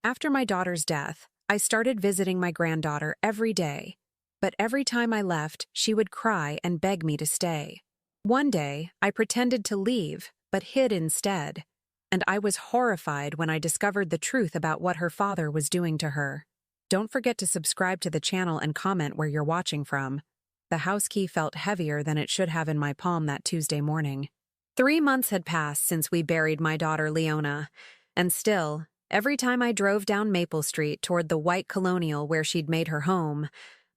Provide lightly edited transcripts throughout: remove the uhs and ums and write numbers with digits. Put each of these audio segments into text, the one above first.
After my daughter's death, I started visiting my granddaughter every day. But every time I left, she would cry and beg me to stay. One day, I pretended to leave, but hid instead. And I was horrified when I discovered the truth about what her father was doing to her. Don't forget to subscribe to the channel and comment where you're watching from. The house key felt heavier than it should have in my palm that Tuesday morning. 3 months had passed since we buried my daughter Leona, and still, every time I drove down Maple Street toward the white colonial where she'd made her home,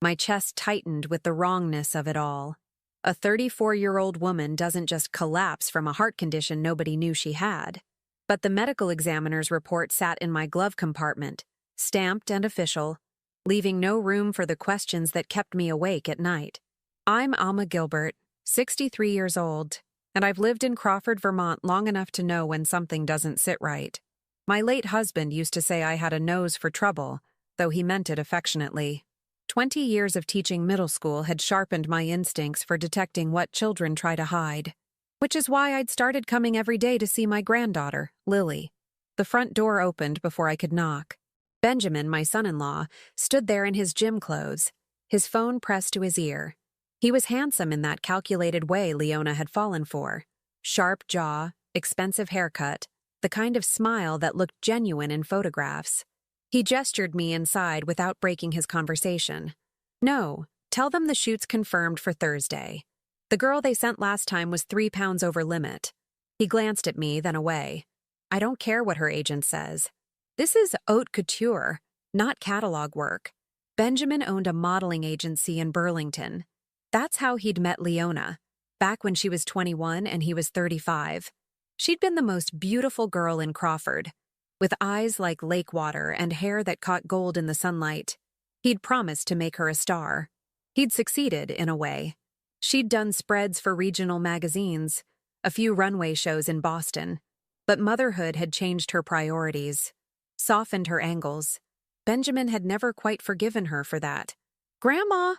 my chest tightened with the wrongness of it all. A 34-year-old woman doesn't just collapse from a heart condition nobody knew she had. But the medical examiner's report sat in my glove compartment, stamped and official, leaving no room for the questions that kept me awake at night. I'm Alma Gilbert, 63 years old, and I've lived in Crawford, Vermont long enough to know when something doesn't sit right. My late husband used to say I had a nose for trouble, though he meant it affectionately. 20 years of teaching middle school had sharpened my instincts for detecting what children try to hide. Which is why I'd started coming every day to see my granddaughter, Lily. The front door opened before I could knock. Benjamin, my son-in-law, stood there in his gym clothes, his phone pressed to his ear. He was handsome in that calculated way Leona had fallen for. Sharp jaw, expensive haircut, the kind of smile that looked genuine in photographs. He gestured me inside without breaking his conversation. No, tell them the shoot's confirmed for Thursday. The girl they sent last time was 3 pounds over limit. He glanced at me, then away. I don't care what her agent says. This is haute couture, not catalog work. Benjamin owned a modeling agency in Burlington. That's how he'd met Leona, back when she was 21 and he was 35. She'd been the most beautiful girl in Crawford, with eyes like lake water and hair that caught gold in the sunlight. He'd promised to make her a star. He'd succeeded, in a way. She'd done spreads for regional magazines, a few runway shows in Boston, but motherhood had changed her priorities, softened her angles. Benjamin had never quite forgiven her for that. "Grandma!"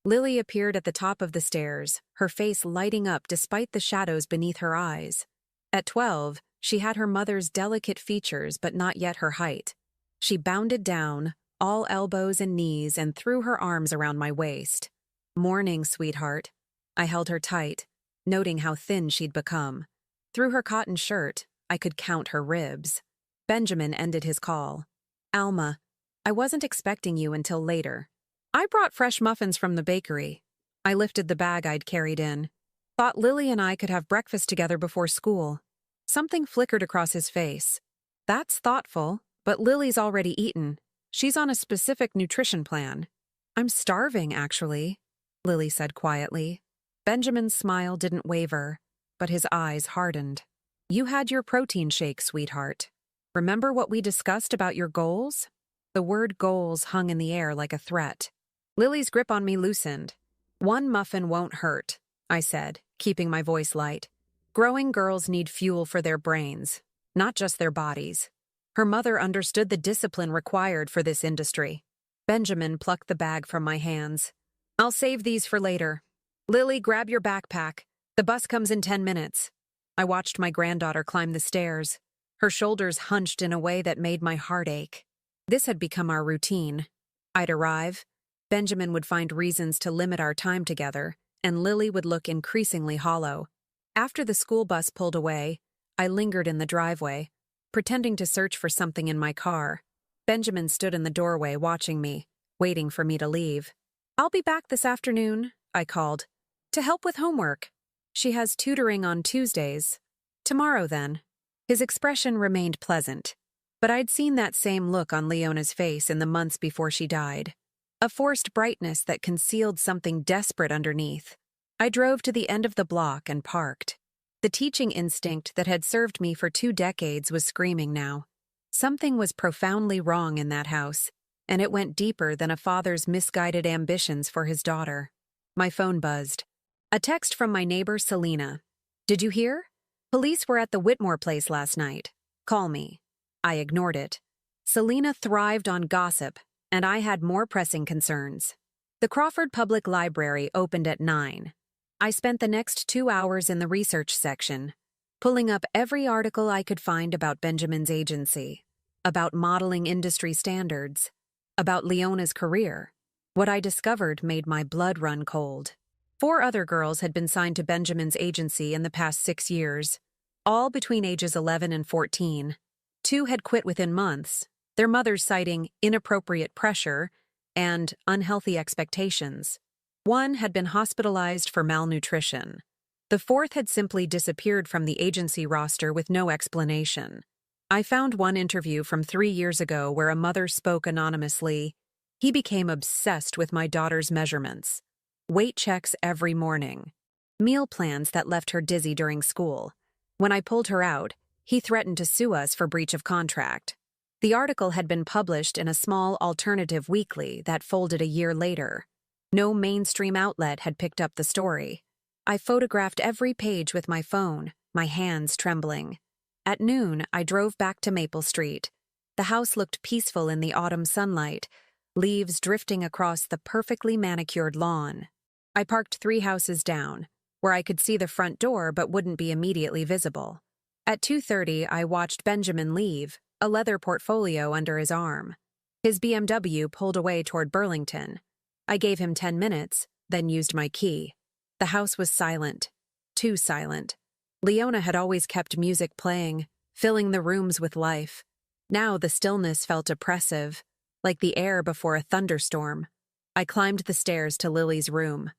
Lily appeared at the top of the stairs, her face lighting up despite the shadows beneath her eyes. At 12, she had her mother's delicate features but not yet her height. She bounded down, all elbows and knees, and threw her arms around my waist. "Morning, sweetheart." I held her tight, noting how thin she'd become. Through her cotton shirt, I could count her ribs. Benjamin ended his call. "Alma, I wasn't expecting you until later. I brought fresh muffins from the bakery." I lifted the bag I'd carried in. "Thought Lily and I could have breakfast together before school." Something flickered across his face. "That's thoughtful, but Lily's already eaten. She's on a specific nutrition plan." "I'm starving, actually," Lily said quietly. Benjamin's smile didn't waver, but his eyes hardened. "You had your protein shake, sweetheart. Remember what we discussed about your goals?" The word goals hung in the air like a threat. Lily's grip on me loosened. "One muffin won't hurt," I said, keeping my voice light. "Growing girls need fuel for their brains, not just their bodies." Her mother understood the discipline required for this industry. Benjamin plucked the bag from my hands. "I'll save these for later. Lily, grab your backpack. The bus comes in 10 minutes. I watched my granddaughter climb the stairs. Her shoulders hunched in a way that made my heart ache. This had become our routine. I'd arrive, Benjamin would find reasons to limit our time together, and Lily would look increasingly hollow. After the school bus pulled away, I lingered in the driveway, pretending to search for something in my car. Benjamin stood in the doorway watching me, waiting for me to leave. "I'll be back this afternoon," I called, "to help with homework. She has tutoring on Tuesdays. Tomorrow, then." His expression remained pleasant, but I'd seen that same look on Leona's face in the months before she died. A forced brightness that concealed something desperate underneath. I drove to the end of the block and parked. The teaching instinct that had served me for 2 decades was screaming now. Something was profoundly wrong in that house, and it went deeper than a father's misguided ambitions for his daughter. My phone buzzed. A text from my neighbor, Selena. "Did you hear? Police were at the Whitmore place last night. Call me." I ignored it. Selena thrived on gossip, and I had more pressing concerns. The Crawford Public Library opened at 9. I spent the next 2 hours in the research section, pulling up every article I could find about Benjamin's agency. about modeling industry standards, about Leona's career. What I discovered made my blood run cold. 4 other girls had been signed to Benjamin's agency in the past 6 years, all between ages 11 and 14. 2 had quit within months, their mothers citing inappropriate pressure and unhealthy expectations. 1 had been hospitalized for malnutrition. The 4th had simply disappeared from the agency roster with no explanation. I found one interview from 3 years ago where a mother spoke anonymously. He became obsessed with my daughter's measurements. Weight checks every morning. Meal plans that left her dizzy during school. When I pulled her out, he threatened to sue us for breach of contract. The article had been published in a small alternative weekly that folded a year later. No mainstream outlet had picked up the story. I photographed every page with my phone, my hands trembling. At noon, I drove back to Maple Street. The house looked peaceful in the autumn sunlight, leaves drifting across the perfectly manicured lawn. I parked 3 houses down, where I could see the front door but wouldn't be immediately visible. At 2:30, I watched Benjamin leave, a leather portfolio under his arm. His BMW pulled away toward Burlington. I gave him 10 minutes, then used my key. The house was silent. Too silent. Leona had always kept music playing, filling the rooms with life. Now the stillness felt oppressive, like the air before a thunderstorm. I climbed the stairs to Lily's room.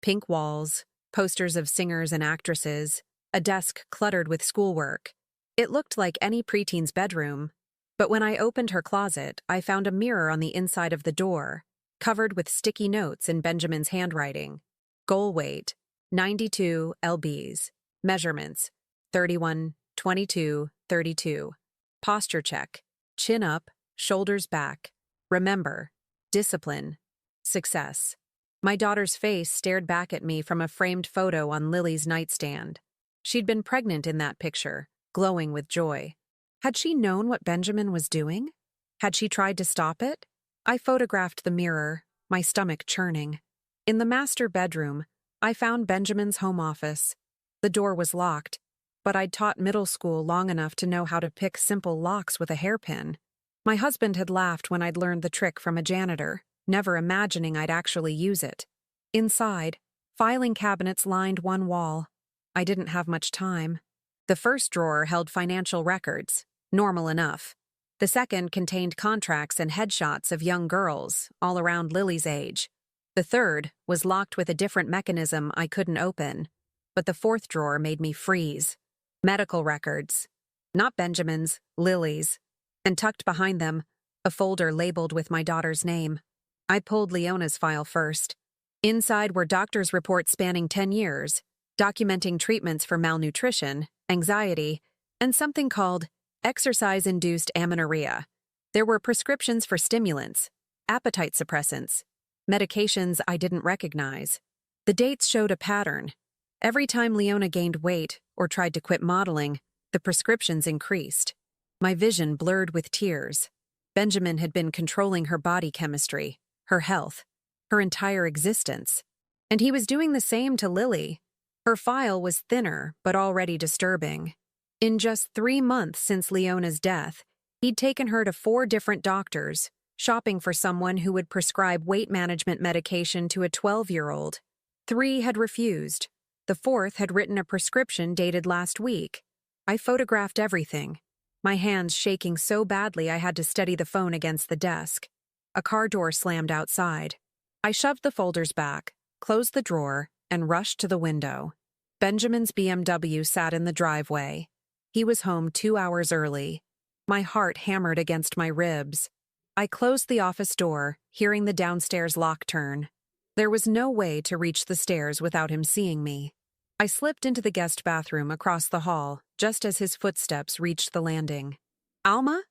Pink walls, posters of singers and actresses, a desk cluttered with schoolwork. It looked like any preteen's bedroom. But when I opened her closet, I found a mirror on the inside of the door, covered with sticky notes in Benjamin's handwriting. Goal weight, 92 lbs. Measurements, 31, 22, 32. Posture check, chin up, shoulders back. Remember, discipline, success. My daughter's face stared back at me from a framed photo on Lily's nightstand. She'd been pregnant in that picture, glowing with joy. Had she known what Benjamin was doing? Had she tried to stop it? I photographed the mirror, my stomach churning. In the master bedroom, I found Benjamin's home office. The door was locked, but I'd taught middle school long enough to know how to pick simple locks with a hairpin. My husband had laughed when I'd learned the trick from a janitor, never imagining I'd actually use it. Inside, filing cabinets lined one wall. I didn't have much time. The first drawer held financial records, normal enough. The second contained contracts and headshots of young girls, all around Lily's age. The third was locked with a different mechanism I couldn't open. But the fourth drawer made me freeze. Medical records. Not Benjamin's, Lily's. And tucked behind them, a folder labeled with my daughter's name. I pulled Leona's file first. Inside were doctors' reports spanning 10 years, documenting treatments for malnutrition, anxiety, and something called exercise-induced amenorrhea. There were prescriptions for stimulants, appetite suppressants, medications I didn't recognize. The dates showed a pattern. Every time Leona gained weight or tried to quit modeling, the prescriptions increased. My vision blurred with tears. Benjamin had been controlling her body chemistry, her health, her entire existence. And he was doing the same to Lily. Her file was thinner, but already disturbing. In just 3 months since Leona's death, he'd taken her to 4 different doctors, shopping for someone who would prescribe weight management medication to a 12-year-old. 3 had refused. The 4th had written a prescription dated last week. I photographed everything, my hands shaking so badly I had to steady the phone against the desk. A car door slammed outside. I shoved the folders back, closed the drawer, and rushed to the window. Benjamin's BMW sat in the driveway. He was home 2 hours early. My heart hammered against my ribs. I closed the office door, hearing the downstairs lock turn. There was no way to reach the stairs without him seeing me. I slipped into the guest bathroom across the hall, just as his footsteps reached the landing. "Alma?"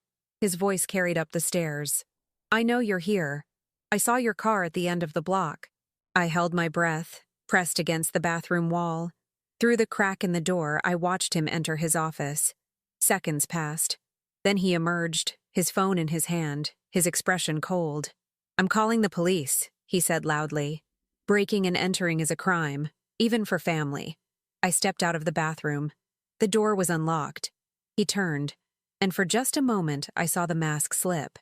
His voice carried up the stairs. "I know you're here. I saw your car at the end of the block." I held my breath, pressed against the bathroom wall. Through the crack in the door, I watched him enter his office. Seconds passed. Then he emerged, his phone in his hand, his expression cold. "I'm calling the police," he said loudly. Breaking and entering is a crime, even for family. I stepped out of the bathroom. The door was unlocked. He turned. And for just a moment, I saw the mask slip.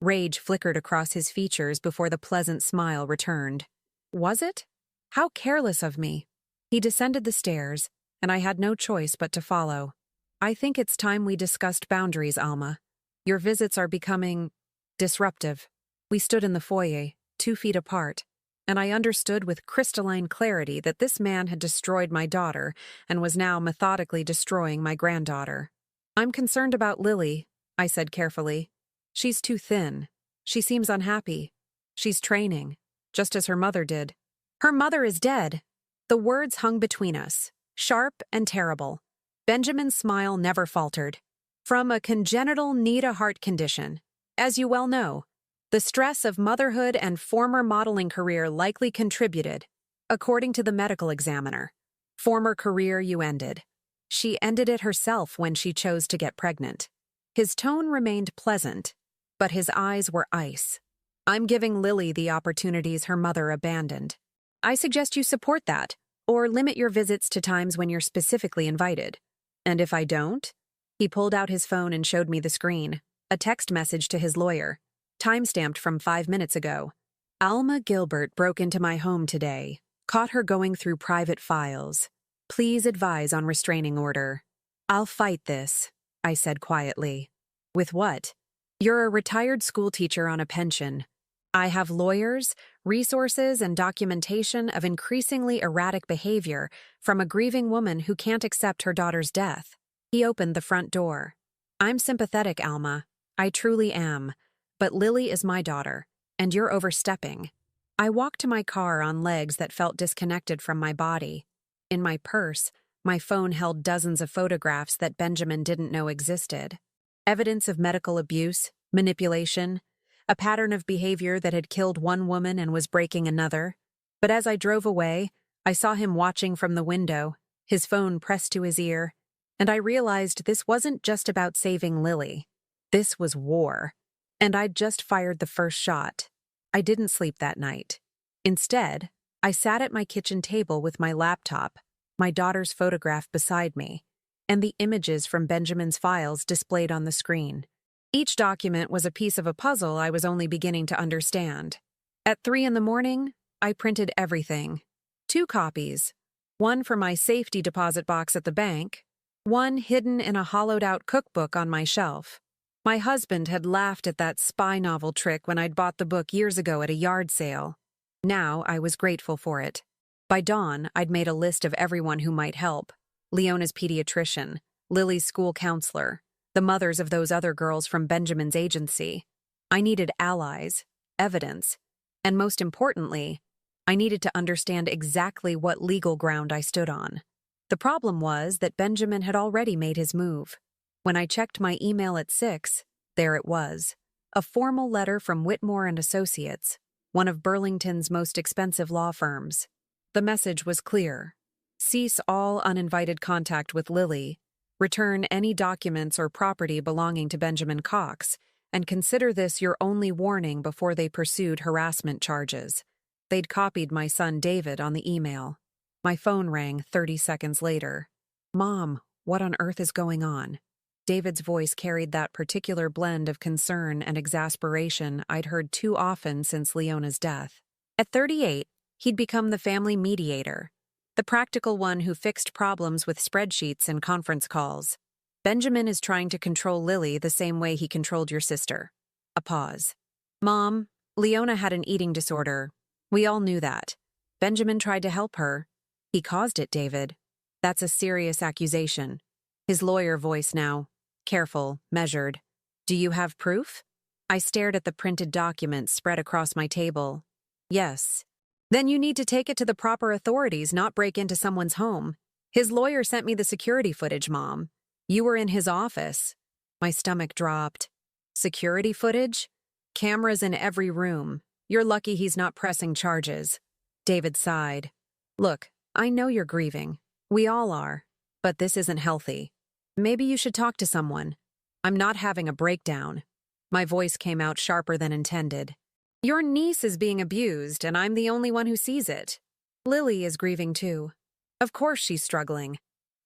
Rage flickered across his features before the pleasant smile returned. Was it? How careless of me. He descended the stairs, and I had no choice but to follow. I think it's time we discussed boundaries, Alma. Your visits are becoming disruptive. We stood in the foyer, 2 feet apart, and I understood with crystalline clarity that this man had destroyed my daughter and was now methodically destroying my granddaughter. I'm concerned about Lily, I said carefully. She's too thin. She seems unhappy. She's training, just as her mother did. Her mother is dead. The words hung between us, sharp and terrible. Benjamin's smile never faltered. From a congenital need-a-heart condition. As you well know, the stress of motherhood and former modeling career likely contributed, according to the medical examiner. Former career you ended. She ended it herself when she chose to get pregnant. His tone remained pleasant, but his eyes were ice. I'm giving Lily the opportunities her mother abandoned. I suggest you support that, or limit your visits to times when you're specifically invited. And if I don't? He pulled out his phone and showed me the screen, a text message to his lawyer, time-stamped from 5 minutes ago. Alma Gilbert broke into my home today, caught her going through private files. Please advise on restraining order. I'll fight this, I said quietly. With what? You're a retired school teacher on a pension. I have lawyers, resources, and documentation of increasingly erratic behavior from a grieving woman who can't accept her daughter's death. He opened the front door. I'm sympathetic, Alma. I truly am. But Lily is my daughter, and you're overstepping. I walked to my car on legs that felt disconnected from my body. In my purse, my phone held dozens of photographs that Benjamin didn't know existed. Evidence of medical abuse, manipulation, a pattern of behavior that had killed one woman and was breaking another. But as I drove away, I saw him watching from the window, his phone pressed to his ear, and I realized this wasn't just about saving Lily. This was war. And I'd just fired the first shot. I didn't sleep that night. Instead, I sat at my kitchen table with my laptop, my daughter's photograph beside me, and the images from Benjamin's files displayed on the screen. Each document was a piece of a puzzle I was only beginning to understand. At 3 a.m, I printed everything. 2 copies. One for my safety deposit box at the bank, one hidden in a hollowed-out cookbook on my shelf. My husband had laughed at that spy novel trick when I'd bought the book years ago at a yard sale. Now I was grateful for it. By dawn, I'd made a list of everyone who might help. Leona's pediatrician, Lily's school counselor, the mothers of those other girls from Benjamin's agency. I needed allies, evidence, and most importantly, I needed to understand exactly what legal ground I stood on. The problem was that Benjamin had already made his move. When I checked my email at 6, there it was, a formal letter from Whitmore and Associates, one of Burlington's most expensive law firms. The message was clear. Cease all uninvited contact with Lily, return any documents or property belonging to Benjamin Cox, and consider this your only warning before they pursued harassment charges. They'd copied my son David on the email. My phone rang 30 seconds later. Mom, what on earth is going on? David's voice carried that particular blend of concern and exasperation I'd heard too often since Leona's death. At 38, he'd become the family mediator, the practical one who fixed problems with spreadsheets and conference calls. Benjamin is trying to control Lily the same way he controlled your sister. A pause. Mom, Leona had an eating disorder. We all knew that. Benjamin tried to help her. He caused it, David. That's a serious accusation. His lawyer voice now. Careful, measured. Do you have proof? I stared at the printed documents spread across my table. Yes. Then you need to take it to the proper authorities, not break into someone's home. His lawyer sent me the security footage, Mom. You were in his office. My stomach dropped. Security footage? Cameras in every room. You're lucky he's not pressing charges. David sighed. Look, I know you're grieving. We all are. But this isn't healthy. Maybe you should talk to someone. I'm not having a breakdown. My voice came out sharper than intended. Your niece is being abused, and I'm the only one who sees it. Lily is grieving too. Of course she's struggling.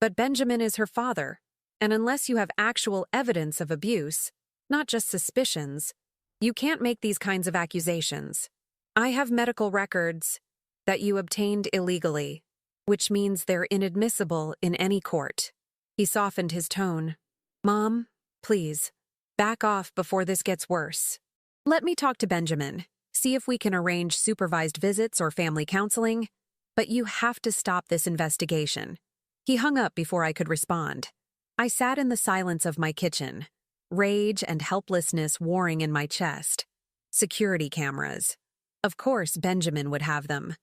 But Benjamin is her father, And unless you have actual evidence of abuse, not just suspicions, you can't make these kinds of accusations. I have medical records that you obtained illegally, which means they're inadmissible in any court. He softened his tone. Mom, please, back off before this gets worse. Let me talk to Benjamin, see if we can arrange supervised visits or family counseling, but you have to stop this investigation. He hung up before I could respond. I sat in the silence of my kitchen, rage and helplessness warring in my chest. Security cameras. Of course, Benjamin would have them.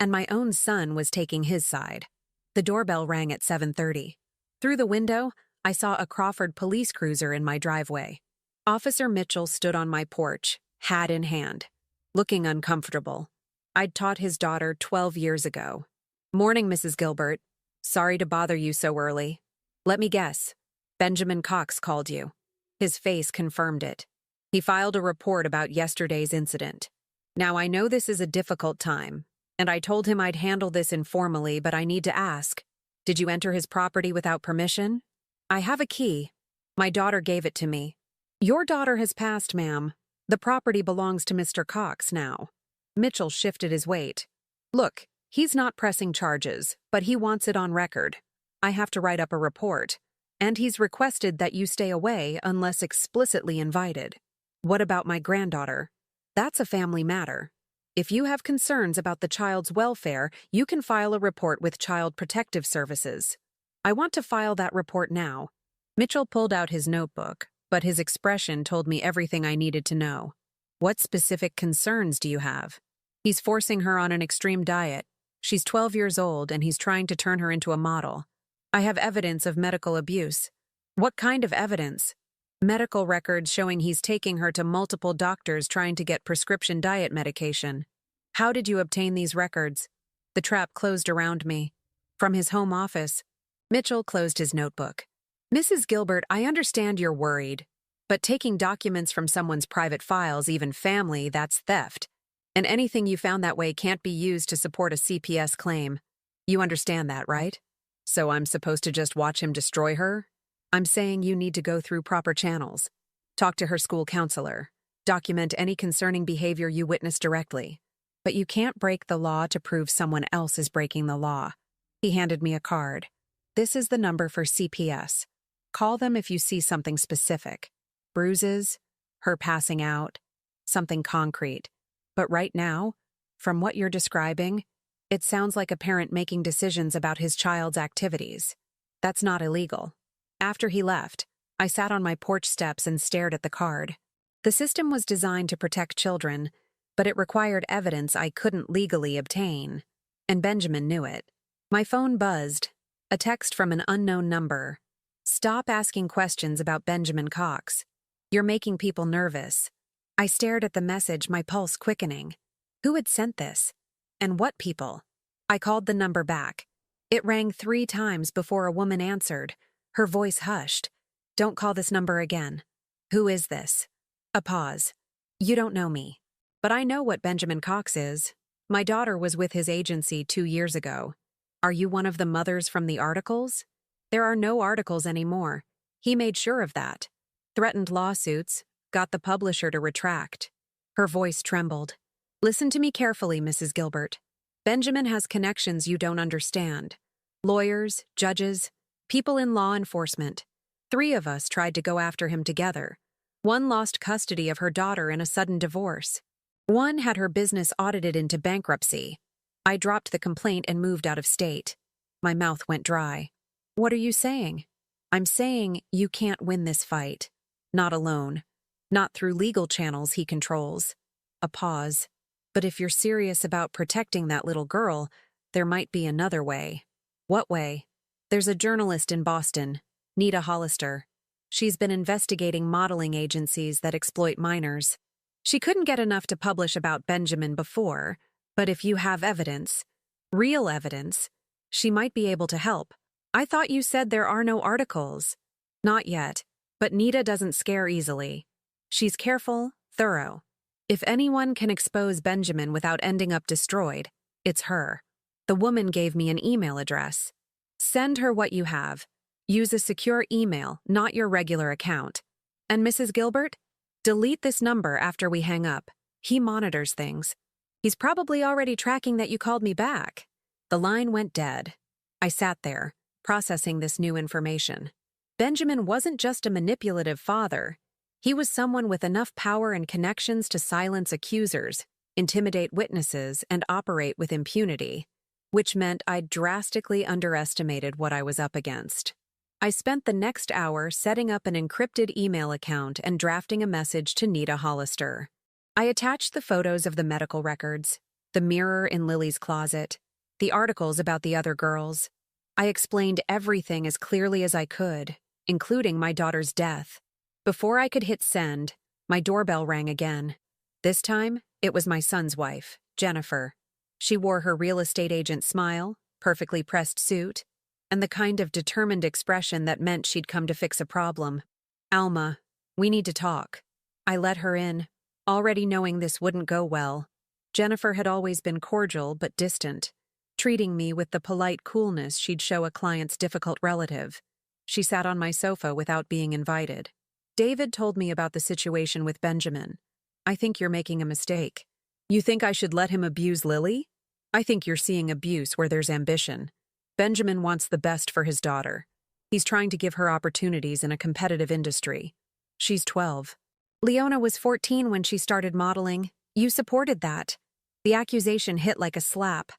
And my own son was taking his side. The doorbell rang at 7:30. Through the window, I saw a Crawford police cruiser in my driveway. Officer Mitchell stood on my porch, hat in hand, looking uncomfortable. I'd taught his daughter 12 years ago. Morning, Mrs. Gilbert. Sorry to bother you so early. Let me guess. Benjamin Cox called you. His face confirmed it. He filed a report about yesterday's incident. Now, I know this is a difficult time, and I told him I'd handle this informally, but I need to ask. Did you enter his property without permission? I have a key. My daughter gave it to me. Your daughter has passed, ma'am. The property belongs to Mr. Cox now. Mitchell shifted his weight. Look, he's not pressing charges, but he wants it on record. I have to write up a report, and he's requested that you stay away unless explicitly invited. What about my granddaughter? That's a family matter. If you have concerns about the child's welfare, you can file a report with Child Protective Services. I want to file that report now. Mitchell pulled out his notebook, but his expression told me everything I needed to know. What specific concerns do you have? He's forcing her on an extreme diet. She's 12 years old, and he's trying to turn her into a model. I have evidence of medical abuse. What kind of evidence? Medical records showing he's taking her to multiple doctors trying to get prescription diet medication. How did you obtain these records? The trap closed around me. From his home office. Mitchell closed his notebook. Mrs. Gilbert, I understand you're worried, but taking documents from someone's private files, even family, that's theft. And anything you found that way can't be used to support a CPS claim. You understand that, right? So I'm supposed to just watch him destroy her? I'm saying you need to go through proper channels. Talk to her school counselor. Document any concerning behavior you witness directly. But you can't break the law to prove someone else is breaking the law. He handed me a card. This is the number for CPS. Call them if you see something specific. Bruises, her passing out, something concrete. But right now, from what you're describing, it sounds like a parent making decisions about his child's activities. That's not illegal. After he left, I sat on my porch steps and stared at the card. The system was designed to protect children, but it required evidence I couldn't legally obtain. And Benjamin knew it. My phone buzzed. A text from an unknown number. Stop asking questions about Benjamin Cox. You're making people nervous. I stared at the message, my pulse quickening. Who had sent this? And what people? I called the number back. It rang 3 times before a woman answered. Her voice hushed. Don't call this number again. Who is this? A pause. You don't know me. But I know what Benjamin Cox is. My daughter was with his agency 2 years ago. Are you one of the mothers from the articles? There are no articles anymore. He made sure of that. Threatened lawsuits, got the publisher to retract. Her voice trembled. Listen to me carefully, Mrs. Gilbert. Benjamin has connections you don't understand. Lawyers, judges, people in law enforcement. 3 of us tried to go after him together. One lost custody of her daughter in a sudden divorce. One had her business audited into bankruptcy. I dropped the complaint and moved out of state. My mouth went dry. What are you saying? I'm saying you can't win this fight. Not alone. Not through legal channels he controls. A pause. But if you're serious about protecting that little girl, there might be another way. What way? There's a journalist in Boston, Nita Hollister. She's been investigating modeling agencies that exploit minors. She couldn't get enough to publish about Benjamin before, but if you have evidence, real evidence, she might be able to help. I thought you said there are no articles. Not yet, but Nita doesn't scare easily. She's careful, thorough. If anyone can expose Benjamin without ending up destroyed, it's her. The woman gave me an email address. Send her what you have. Use a secure email, not your regular account. And Mrs. Gilbert? Delete this number after we hang up. He monitors things. He's probably already tracking that you called me back. The line went dead. I sat there, processing this new information. Benjamin wasn't just a manipulative father. He was someone with enough power and connections to silence accusers, intimidate witnesses, and operate with impunity, which meant I'd drastically underestimated what I was up against. I spent the next hour setting up an encrypted email account and drafting a message to Nita Hollister. I attached the photos of the medical records, the mirror in Lily's closet, the articles about the other girls. I explained everything as clearly as I could, including my daughter's death. Before I could hit send, my doorbell rang again. This time, it was my son's wife, Jennifer. She wore her real estate agent smile, perfectly pressed suit, and the kind of determined expression that meant she'd come to fix a problem. "Alma, we need to talk." I let her in, already knowing this wouldn't go well. Jennifer had always been cordial but distant, treating me with the polite coolness she'd show a client's difficult relative. She sat on my sofa without being invited. "David told me about the situation with Benjamin. I think you're making a mistake. You think I should let him abuse Lily? I think you're seeing abuse where there's ambition. Benjamin wants the best for his daughter. He's trying to give her opportunities in a competitive industry. She's 12. Leona was 14 when she started modeling. You supported that. The accusation hit like a slap.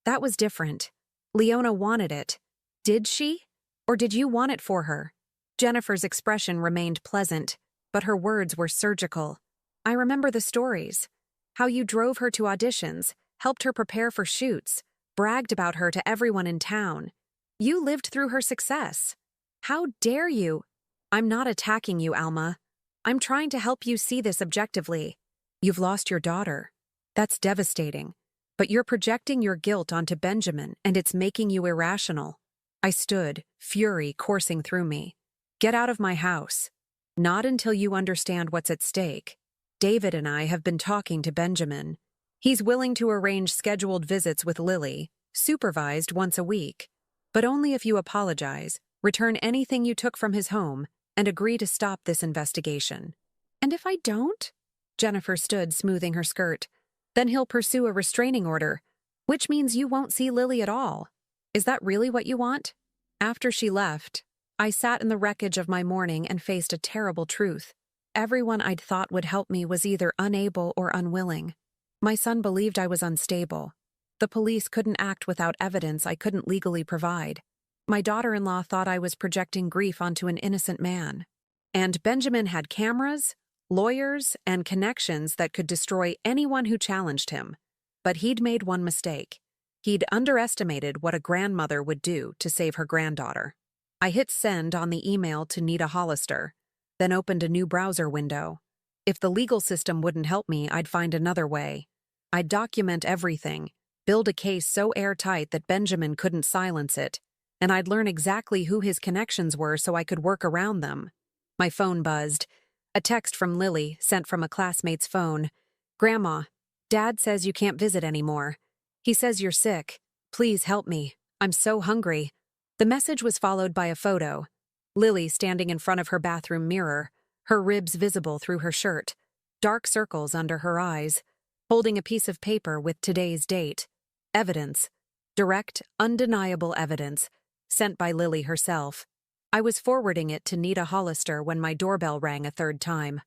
That was different. Leona wanted it. Did she? Or did you want it for her?" Jennifer's expression remained pleasant, but her words were surgical. "I remember the stories. How you drove her to auditions, helped her prepare for shoots, bragged about her to everyone in town. You lived through her success. How dare you?" "I'm not attacking you, Alma. I'm trying to help you see this objectively. You've lost your daughter. That's devastating. But you're projecting your guilt onto Benjamin, and it's making you irrational." I stood, fury coursing through me. "Get out of my house. Not until you understand what's at stake. David and I have been talking to Benjamin. He's willing to arrange scheduled visits with Lily, supervised once a week. But only if you apologize, return anything you took from his home, and agree to stop this investigation." "And if I don't?" Jennifer stood, smoothing her skirt. "Then he'll pursue a restraining order, which means you won't see Lily at all. Is that really what you want?" After she left, I sat in the wreckage of my morning and faced a terrible truth. Everyone I'd thought would help me was either unable or unwilling. My son believed I was unstable. The police couldn't act without evidence I couldn't legally provide. My daughter-in-law thought I was projecting grief onto an innocent man. And Benjamin had cameras, lawyers, and connections that could destroy anyone who challenged him. But he'd made one mistake. He'd underestimated what a grandmother would do to save her granddaughter. I hit send on the email to Nita Hollister, then opened a new browser window. If the legal system wouldn't help me, I'd find another way. I'd document everything, build a case so airtight that Benjamin couldn't silence it, and I'd learn exactly who his connections were so I could work around them. My phone buzzed. A text from Lily, sent from a classmate's phone. "Grandma, Dad says you can't visit anymore. He says you're sick. Please help me. I'm so hungry." The message was followed by a photo. Lily standing in front of her bathroom mirror, her ribs visible through her shirt, dark circles under her eyes, holding a piece of paper with today's date. Evidence. Direct, undeniable evidence, sent by Lily herself. I was forwarding it to Nita Hollister when my doorbell rang a third time.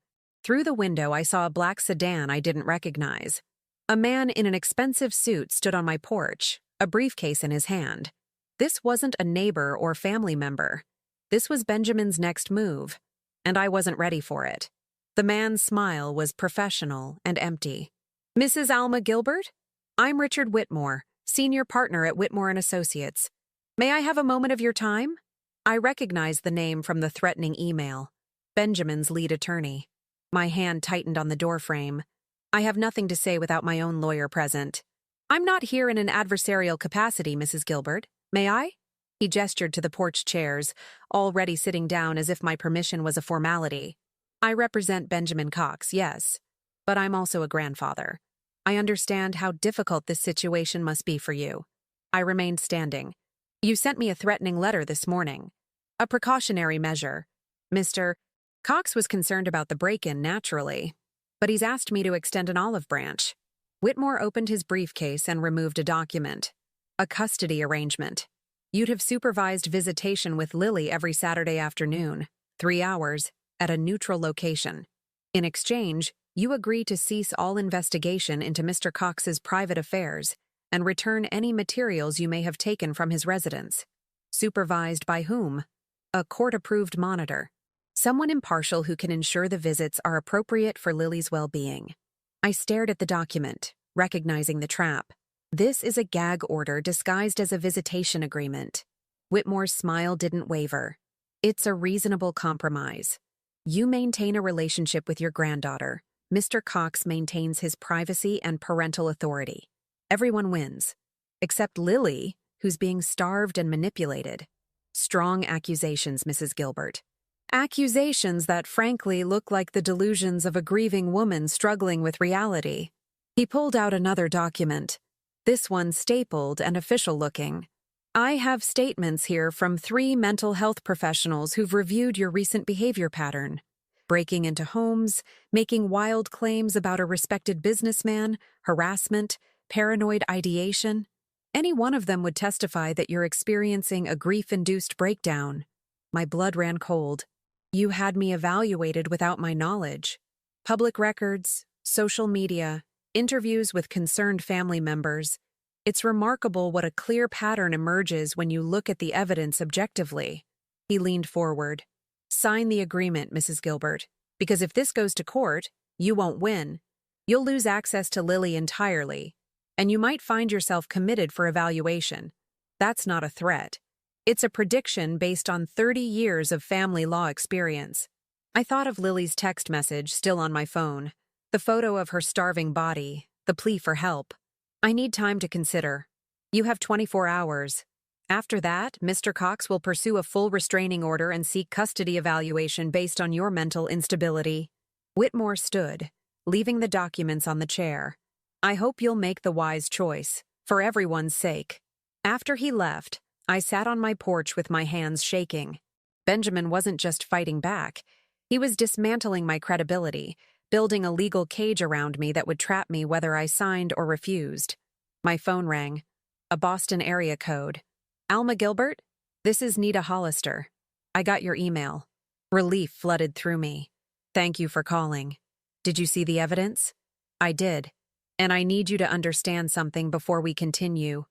Through the window, I saw a black sedan I didn't recognize. A man in an expensive suit stood on my porch, a briefcase in his hand. This wasn't a neighbor or family member. This was Benjamin's next move, and I wasn't ready for it. The man's smile was professional and empty. "Mrs. Alma Gilbert? I'm Richard Whitmore, senior partner at Whitmore & Associates. May I have a moment of your time?" I recognized the name from the threatening email. Benjamin's lead attorney. My hand tightened on the doorframe. "I have nothing to say without my own lawyer present." "I'm not here in an adversarial capacity, Mrs. Gilbert. May I?" He gestured to the porch chairs, already sitting down as if my permission was a formality. "I represent Benjamin Cox, yes, but I'm also a grandfather. I understand how difficult this situation must be for you." I remained standing. "You sent me a threatening letter this morning. A precautionary measure. Mr. Cox was concerned about the break-in naturally, but he's asked me to extend an olive branch. Whitmore opened his briefcase and removed a document. A custody arrangement. You'd have supervised visitation with Lily every Saturday afternoon, 3 hours, at a neutral location. In exchange, you agree to cease all investigation into Mr. Cox's private affairs and return any materials you may have taken from his residence. Supervised by whom? A court-approved monitor. Someone impartial who can ensure the visits are appropriate for Lily's well-being. I stared at the document, recognizing the trap. This is a gag order disguised as a visitation agreement. Whitmore's smile didn't waver. It's a reasonable compromise. You maintain a relationship with your granddaughter. Mr. Cox maintains his privacy and parental authority. Everyone wins. Except Lily, who's being starved and manipulated. Strong accusations, Mrs. Gilbert. Accusations that frankly look like the delusions of a grieving woman struggling with reality. He pulled out another document. This one stapled and official-looking. I have statements here from 3 mental health professionals who've reviewed your recent behavior pattern. Breaking into homes, making wild claims about a respected businessman, harassment, paranoid ideation. Any one of them would testify that you're experiencing a grief-induced breakdown. My blood ran cold. You had me evaluated without my knowledge. Public records, social media, interviews with concerned family members. It's remarkable what a clear pattern emerges when you look at the evidence objectively. He leaned forward. Sign the agreement, Mrs. Gilbert, because if this goes to court, you won't win. You'll lose access to Lily entirely, and you might find yourself committed for evaluation. That's not a threat. It's a prediction based on 30 years of family law experience. I thought of Lily's text message still on my phone, the photo of her starving body, the plea for help. I need time to consider. You have 24 hours. After that, Mr. Cox will pursue a full restraining order and seek custody evaluation based on your mental instability. Whitmore stood, leaving the documents on the chair. I hope you'll make the wise choice, for everyone's sake. After he left, I sat on my porch with my hands shaking. Benjamin wasn't just fighting back. He was dismantling my credibility, building a legal cage around me that would trap me whether I signed or refused. My phone rang. A Boston area code. Alma Gilbert? This is Nita Hollister. I got your email. Relief flooded through me. Thank you for calling. Did you see the evidence? I did. And I need you to understand something before we continue.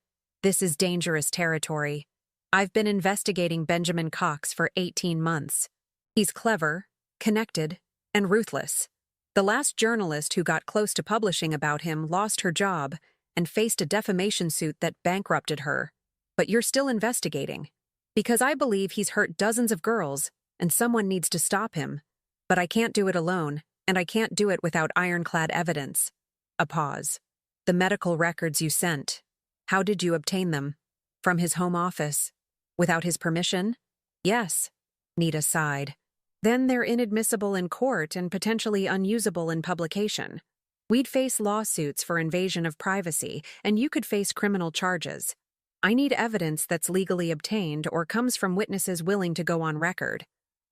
This is dangerous territory. I've been investigating Benjamin Cox for 18 months. He's clever, connected, and ruthless. The last journalist who got close to publishing about him lost her job and faced a defamation suit that bankrupted her. But you're still investigating. Because I believe he's hurt dozens of girls, and someone needs to stop him. But I can't do it alone, and I can't do it without ironclad evidence. A pause. The medical records you sent. How did you obtain them? From his home office. Without his permission? Yes. Nita sighed. Then they're inadmissible in court and potentially unusable in publication. We'd face lawsuits for invasion of privacy, and you could face criminal charges. I need evidence that's legally obtained or comes from witnesses willing to go on record.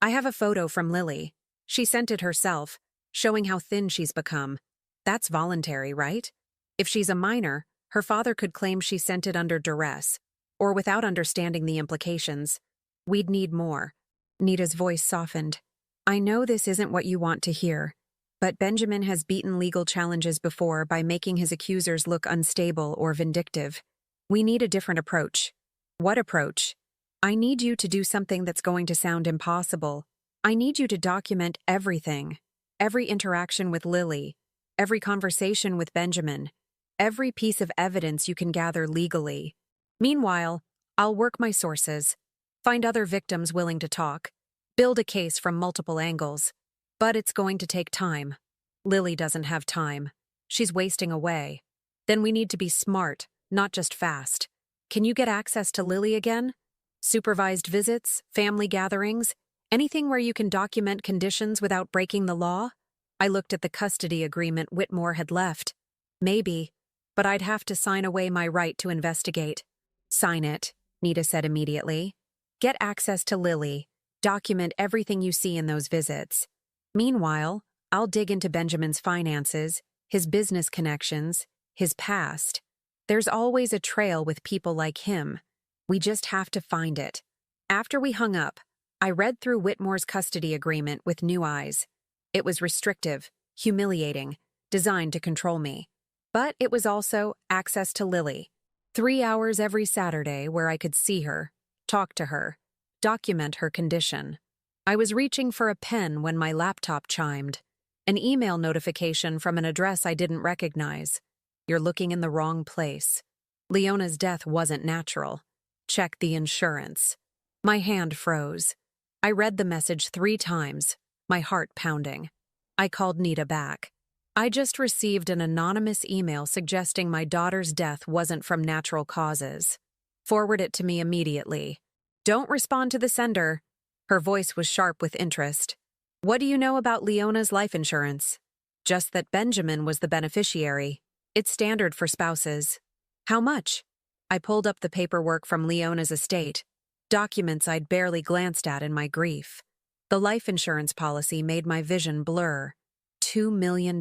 I have a photo from Lily. She sent it herself, showing how thin she's become. That's voluntary, right? If she's a minor, her father could claim she sent it under duress, or without understanding the implications. We'd need more. Nita's voice softened. I know this isn't what you want to hear, but Benjamin has beaten legal challenges before by making his accusers look unstable or vindictive. We need a different approach. What approach? I need you to do something that's going to sound impossible. I need you to document everything. Every interaction with Lily, every conversation with Benjamin, every piece of evidence you can gather legally. Meanwhile, I'll work my sources, find other victims willing to talk, build a case from multiple angles. But it's going to take time. Lily doesn't have time. She's wasting away. Then we need to be smart, not just fast. Can you get access to Lily again? Supervised visits, family gatherings, anything where you can document conditions without breaking the law? I looked at the custody agreement Whitmore had left. Maybe, but I'd have to sign away my right to investigate. Sign it, Nita said immediately. Get access to Lily. Document everything you see in those visits. Meanwhile, I'll dig into Benjamin's finances, his business connections, his past. There's always a trail with people like him. We just have to find it. After we hung up, I read through Whitmore's custody agreement with new eyes. It was restrictive, humiliating, designed to control me. But it was also access to Lily. 3 hours every Saturday where I could see her, talk to her, document her condition. I was reaching for a pen when my laptop chimed. An email notification from an address I didn't recognize. You're looking in the wrong place. Leona's death wasn't natural. Check the insurance. My hand froze. I read the message 3 times, my heart pounding. I called Nita back. I just received an anonymous email suggesting my daughter's death wasn't from natural causes. Forward it to me immediately. Don't respond to the sender. Her voice was sharp with interest. What do you know about Leona's life insurance? Just that Benjamin was the beneficiary. It's standard for spouses. How much? I pulled up the paperwork from Leona's estate, documents I'd barely glanced at in my grief. The life insurance policy made my vision blur. $2 million.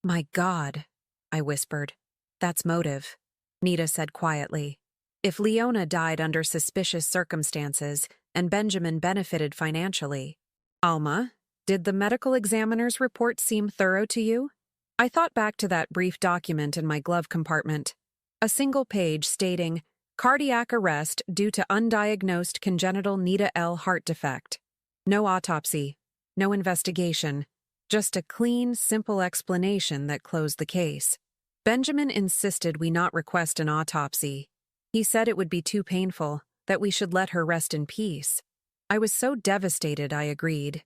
My God, I whispered. That's motive, Nita said quietly. If Leona died under suspicious circumstances and Benjamin benefited financially. Alma, did the medical examiner's report seem thorough to you? I thought back to that brief document in my glove compartment. A single page stating, cardiac arrest due to undiagnosed congenital Nita L heart defect. No autopsy, no investigation, just a clean, simple explanation that closed the case. Benjamin insisted we not request an autopsy. He said it would be too painful, that we should let her rest in peace. I was so devastated I agreed.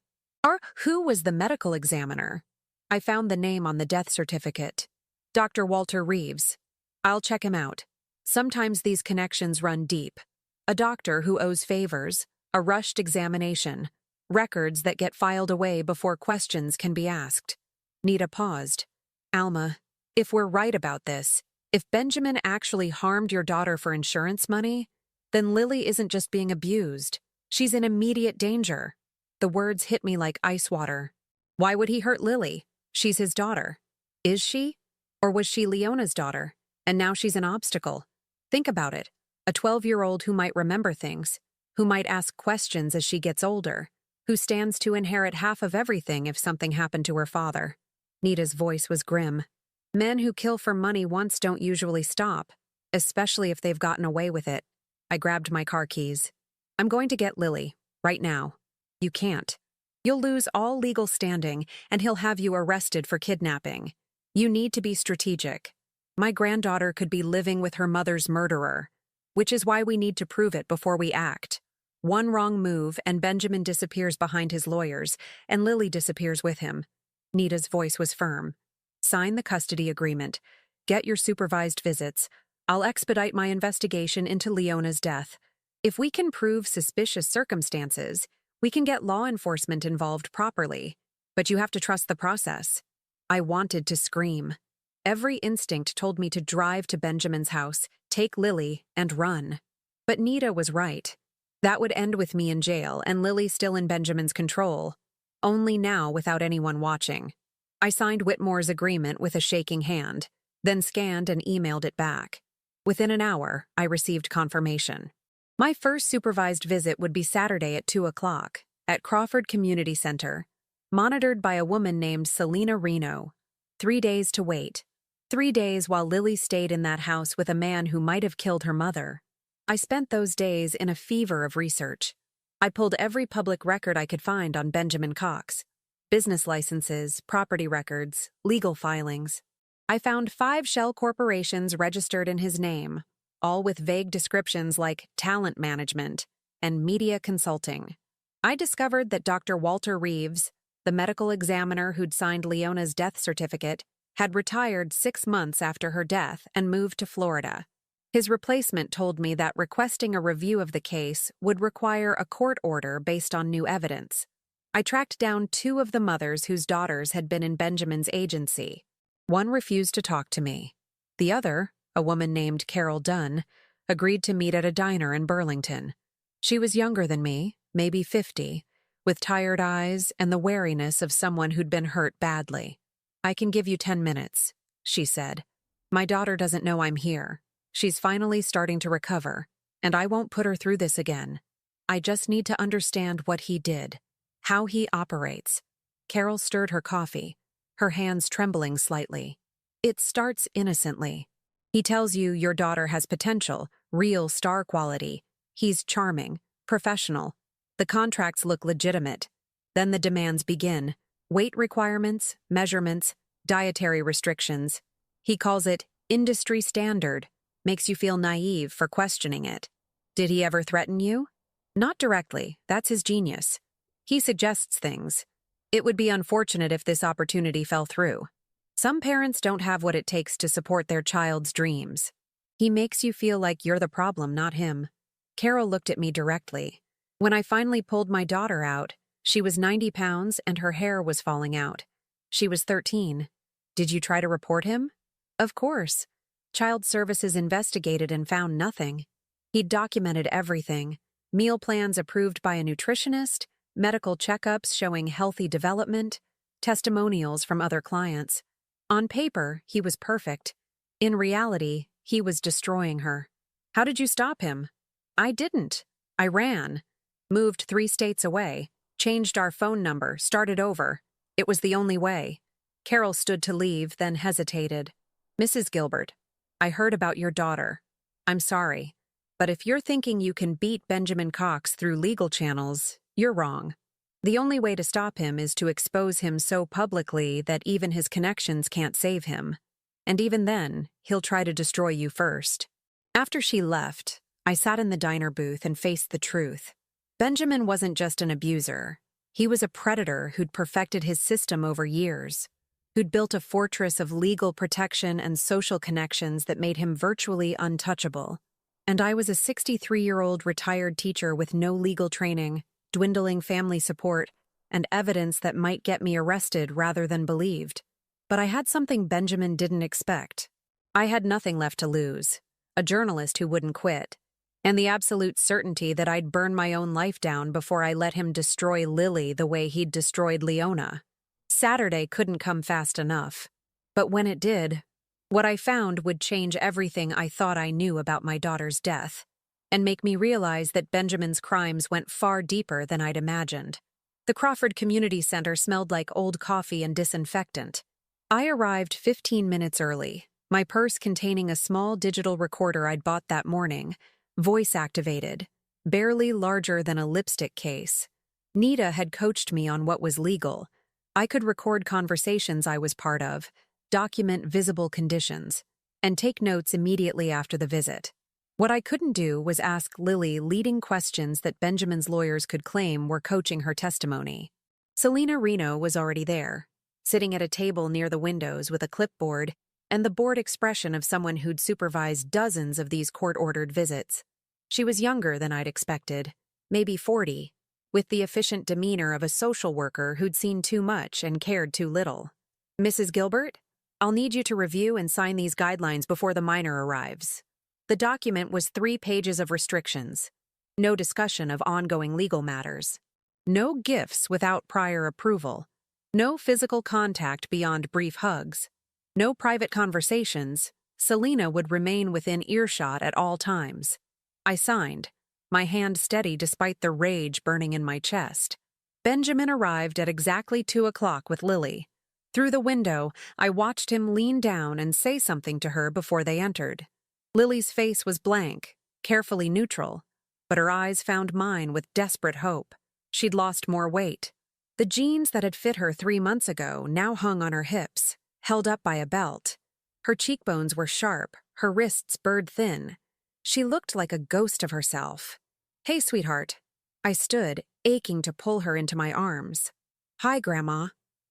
Who was the medical examiner? I found the name on the death certificate. Dr. Walter Reeves. I'll check him out. Sometimes these connections run deep. A doctor who owes favors, a rushed examination, records that get filed away before questions can be asked. Nita paused. Alma, if we're right about this, if Benjamin actually harmed your daughter for insurance money, then Lily isn't just being abused. She's in immediate danger. The words hit me like ice water. Why would he hurt Lily? She's his daughter. Is she? Or was she Leona's daughter, and now she's an obstacle? Think about it. A 12-year-old who might remember things, who might ask questions as she gets older, who stands to inherit half of everything if something happened to her father. Nita's voice was grim. Men who kill for money once don't usually stop, especially if they've gotten away with it. I grabbed my car keys. I'm going to get Lily, right now. You can't. You'll lose all legal standing, and he'll have you arrested for kidnapping. You need to be strategic. My granddaughter could be living with her mother's murderer, which is why we need to prove it before we act. One wrong move, and Benjamin disappears behind his lawyers, and Lily disappears with him. Nita's voice was firm. Sign the custody agreement. Get your supervised visits. I'll expedite my investigation into Leona's death. If we can prove suspicious circumstances, we can get law enforcement involved properly. But you have to trust the process. I wanted to scream. Every instinct told me to drive to Benjamin's house, take Lily, and run. But Nita was right. That would end with me in jail and Lily still in Benjamin's control. Only now without anyone watching. I signed Whitmore's agreement with a shaking hand, then scanned and emailed it back. Within an hour, I received confirmation. My first supervised visit would be Saturday at 2 o'clock, at Crawford Community Center, monitored by a woman named Selena Reno. 3 days to wait. 3 days while Lily stayed in that house with a man who might have killed her mother. I spent those days in a fever of research. I pulled every public record I could find on Benjamin Cox. Business licenses, property records, legal filings. I found 5 shell corporations registered in his name, all with vague descriptions like talent management and media consulting. I discovered that Dr. Walter Reeves, the medical examiner who'd signed Leona's death certificate, had retired 6 months after her death and moved to Florida. His replacement told me that requesting a review of the case would require a court order based on new evidence. I tracked down 2 of the mothers whose daughters had been in Benjamin's agency. One refused to talk to me. The other, a woman named Carol Dunn, agreed to meet at a diner in Burlington. She was younger than me, maybe 50, with tired eyes and the wariness of someone who'd been hurt badly. "I can give you 10 minutes," she said. "My daughter doesn't know I'm here. She's finally starting to recover, and I won't put her through this again. I just need to understand what he did, how he operates." Carol stirred her coffee, her hands trembling slightly. "It starts innocently. He tells you your daughter has potential, real star quality. He's charming, professional. The contracts look legitimate. Then the demands begin. Weight requirements, measurements, dietary restrictions. He calls it industry standard. Makes you feel naive for questioning it. Did he ever threaten you? Not directly. That's his genius. He suggests things. It would be unfortunate if this opportunity fell through. Some parents don't have what it takes to support their child's dreams. He makes you feel like you're the problem, not him." Carol looked at me directly. When I finally pulled my daughter out, she was 90 pounds and her hair was falling out. She was 13. "Did you try to report him?" "Of course. Child Services investigated and found nothing. He'd documented everything. Meal plans approved by a nutritionist, medical checkups showing healthy development, testimonials from other clients. On paper, he was perfect. In reality, he was destroying her." "How did you stop him?" "I didn't. I ran. Moved 3 states away. Changed our phone number, started over. It was the only way." Carol stood to leave, then hesitated. "Mrs. Gilbert, I heard about your daughter. I'm sorry. But if you're thinking you can beat Benjamin Cox through legal channels, you're wrong. The only way to stop him is to expose him so publicly that even his connections can't save him. And even then, he'll try to destroy you first." After she left, I sat in the diner booth and faced the truth. Benjamin wasn't just an abuser. He was a predator who'd perfected his system over years, who'd built a fortress of legal protection and social connections that made him virtually untouchable. And I was a 63-year-old retired teacher with no legal training, dwindling family support, and evidence that might get me arrested rather than believed. But I had something Benjamin didn't expect. I had nothing left to lose, a journalist who wouldn't quit, and the absolute certainty that I'd burn my own life down before I let him destroy Lily the way he'd destroyed Leona. Saturday couldn't come fast enough. But when it did, what I found would change everything I thought I knew about my daughter's death, and make me realize that Benjamin's crimes went far deeper than I'd imagined. The Crawford Community Center smelled like old coffee and disinfectant. I arrived 15 minutes early, my purse containing a small digital recorder I'd bought that morning, voice-activated, barely larger than a lipstick case. Nita had coached me on what was legal. I could record conversations I was part of, document visible conditions, and take notes immediately after the visit. What I couldn't do was ask Lily leading questions that Benjamin's lawyers could claim were coaching her testimony. Selena Reno was already there, sitting at a table near the windows with a clipboard and the bored expression of someone who'd supervised dozens of these court-ordered visits. She was younger than I'd expected, maybe 40, with the efficient demeanor of a social worker who'd seen too much and cared too little. "Mrs. Gilbert, I'll need you to review and sign these guidelines before the minor arrives." The document was 3 pages of restrictions. No discussion of ongoing legal matters. No gifts without prior approval. No physical contact beyond brief hugs. No private conversations. Selena would remain within earshot at all times. I signed, my hand steady despite the rage burning in my chest. Benjamin arrived at exactly 2 o'clock with Lily. Through the window, I watched him lean down and say something to her before they entered. Lily's face was blank, carefully neutral, but her eyes found mine with desperate hope. She'd lost more weight. The jeans that had fit her 3 months ago now hung on her hips, held up by a belt. Her cheekbones were sharp, her wrists bird-thin. She looked like a ghost of herself. "Hey, sweetheart." I stood, aching to pull her into my arms. "Hi, Grandma."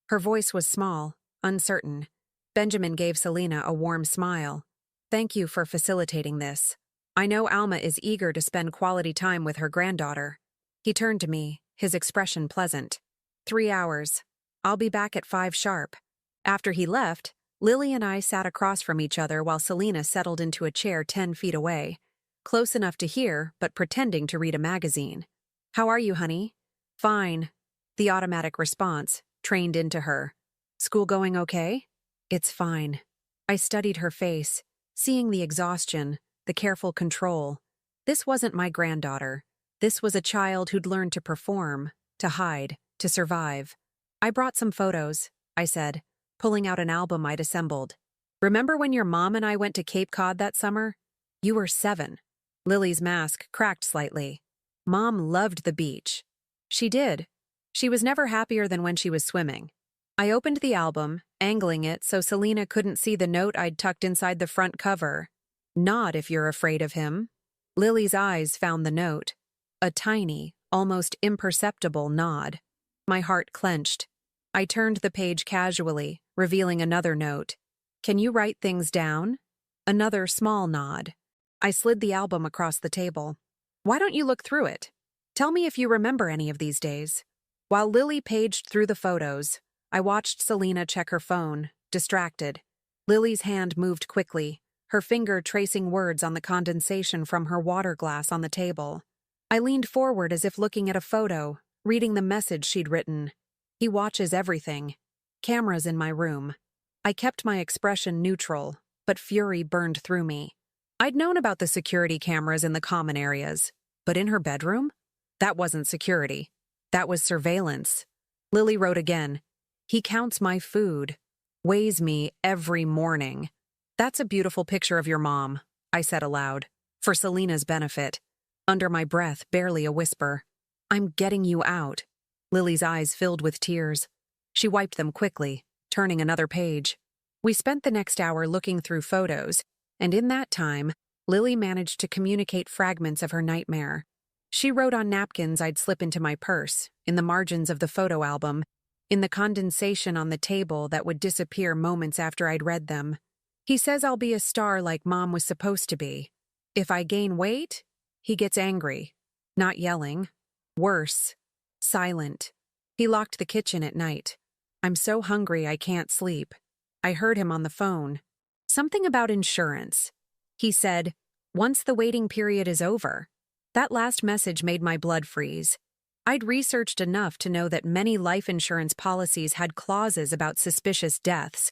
Her voice was small, uncertain. Benjamin gave Selena a warm smile. "Thank you for facilitating this. I know Alma is eager to spend quality time with her granddaughter." He turned to me, his expression pleasant. 3 hours. I'll be back at 5 sharp. After he left, Lily and I sat across from each other while Selena settled into a chair 10 feet away. close enough to hear, but pretending to read a magazine. "How are you, honey?" "Fine." The automatic response, trained into her. "School going okay?" "It's fine." I studied her face, seeing the exhaustion, the careful control. This wasn't my granddaughter. This was a child who'd learned to perform, to hide, to survive. "I brought some photos," I said, pulling out an album I'd assembled. "Remember when your mom and I went to Cape Cod that summer? You were 7. Lily's mask cracked slightly. "Mom loved the beach." "She did. She was never happier than when she was swimming." I opened the album, angling it so Selena couldn't see the note I'd tucked inside the front cover. "Nod if you're afraid of him." Lily's eyes found the note. A tiny, almost imperceptible nod. My heart clenched. I turned the page casually, revealing another note. "Can you write things down?" Another small nod. I slid the album across the table. "Why don't you look through it? Tell me if you remember any of these days." While Lily paged through the photos, I watched Selena check her phone, distracted. Lily's hand moved quickly, her finger tracing words on the condensation from her water glass on the table. I leaned forward as if looking at a photo, reading the message she'd written. "He watches everything." Cameras in my room. I kept my expression neutral, but fury burned through me. I'd known about the security cameras in the common areas, but in her bedroom? That wasn't security. That was surveillance. Lily wrote again. "He counts my food, weighs me every morning." "That's a beautiful picture of your mom," I said aloud, for Selena's benefit. Under my breath, barely a whisper. "I'm getting you out." Lily's eyes filled with tears. She wiped them quickly, turning another page. We spent the next hour looking through photos, and in that time, Lily managed to communicate fragments of her nightmare. She wrote on napkins I'd slip into my purse, in the margins of the photo album, in the condensation on the table that would disappear moments after I'd read them. "He says I'll be a star like Mom was supposed to be. If I gain weight, he gets angry. Not yelling. Worse. Silent. He locked the kitchen at night. I'm so hungry I can't sleep." I heard him on the phone. Something about insurance. He said, "Once the waiting period is over." That last message made my blood freeze. I'd researched enough to know that many life insurance policies had clauses about suspicious deaths,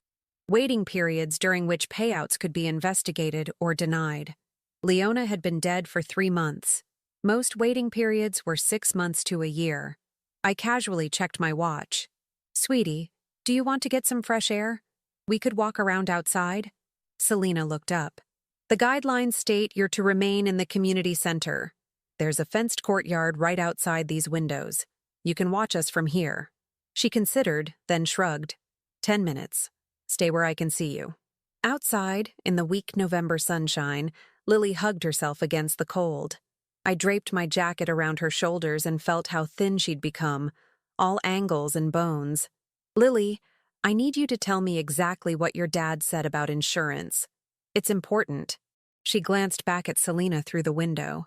waiting periods during which payouts could be investigated or denied. Leona had been dead for 3 months. Most waiting periods were 6 months to a year. I casually checked my watch. "Sweetie, do you want to get some fresh air? We could walk around outside." Selena looked up. "The guidelines state you're to remain in the community center. There's a fenced courtyard right outside these windows. You can watch us from here." She considered, then shrugged. 10 minutes. Stay where I can see you." Outside, in the weak November sunshine, Lily hugged herself against the cold. I draped my jacket around her shoulders and felt how thin she'd become, all angles and bones. "Lily, I need you to tell me exactly what your dad said about insurance. It's important." She glanced back at Selena through the window.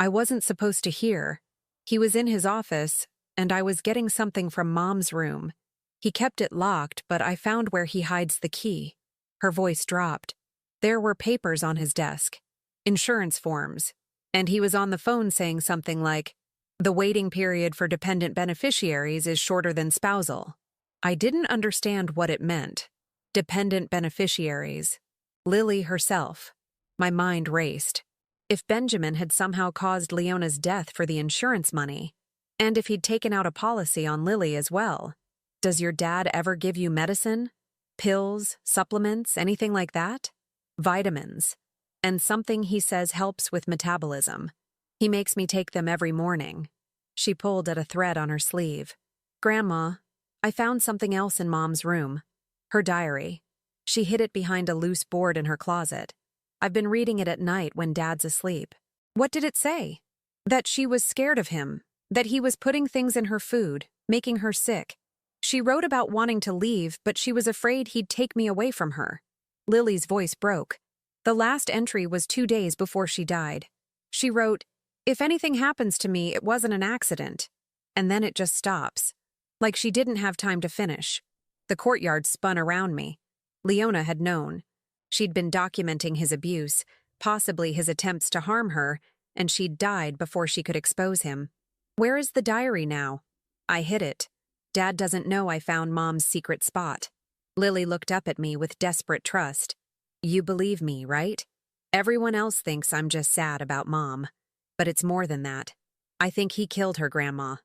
I wasn't supposed to hear. He was in his office, and I was getting something from Mom's room. He kept it locked, but I found where he hides the key. Her voice dropped. There were papers on his desk. Insurance forms. And he was on the phone saying something like, "The waiting period for dependent beneficiaries is shorter than spousal." I didn't understand what it meant. Dependent beneficiaries. Lily herself. My mind raced. If Benjamin had somehow caused Leona's death for the insurance money, and if he'd taken out a policy on Lily as well. Does your dad ever give you medicine? Pills, supplements, anything like that? Vitamins. And something he says helps with metabolism. He makes me take them every morning. She pulled at a thread on her sleeve. "Grandma, I found something else in Mom's room. Her diary. She hid it behind a loose board in her closet. I've been reading it at night when Dad's asleep." "What did it say?" "That she was scared of him, that he was putting things in her food, making her sick. She wrote about wanting to leave, but she was afraid he'd take me away from her." Lily's voice broke. The last entry was 2 days before she died. She wrote, "If anything happens to me, it wasn't an accident." And then it just stops. Like she didn't have time to finish. The courtyard spun around me. Leona had known. She'd been documenting his abuse, possibly his attempts to harm her, and she'd died before she could expose him. Where is the diary now? I hid it. Dad doesn't know I found Mom's secret spot. Lily looked up at me with desperate trust. You believe me, right? Everyone else thinks I'm just sad about Mom. But it's more than that. I think he killed her, Grandma.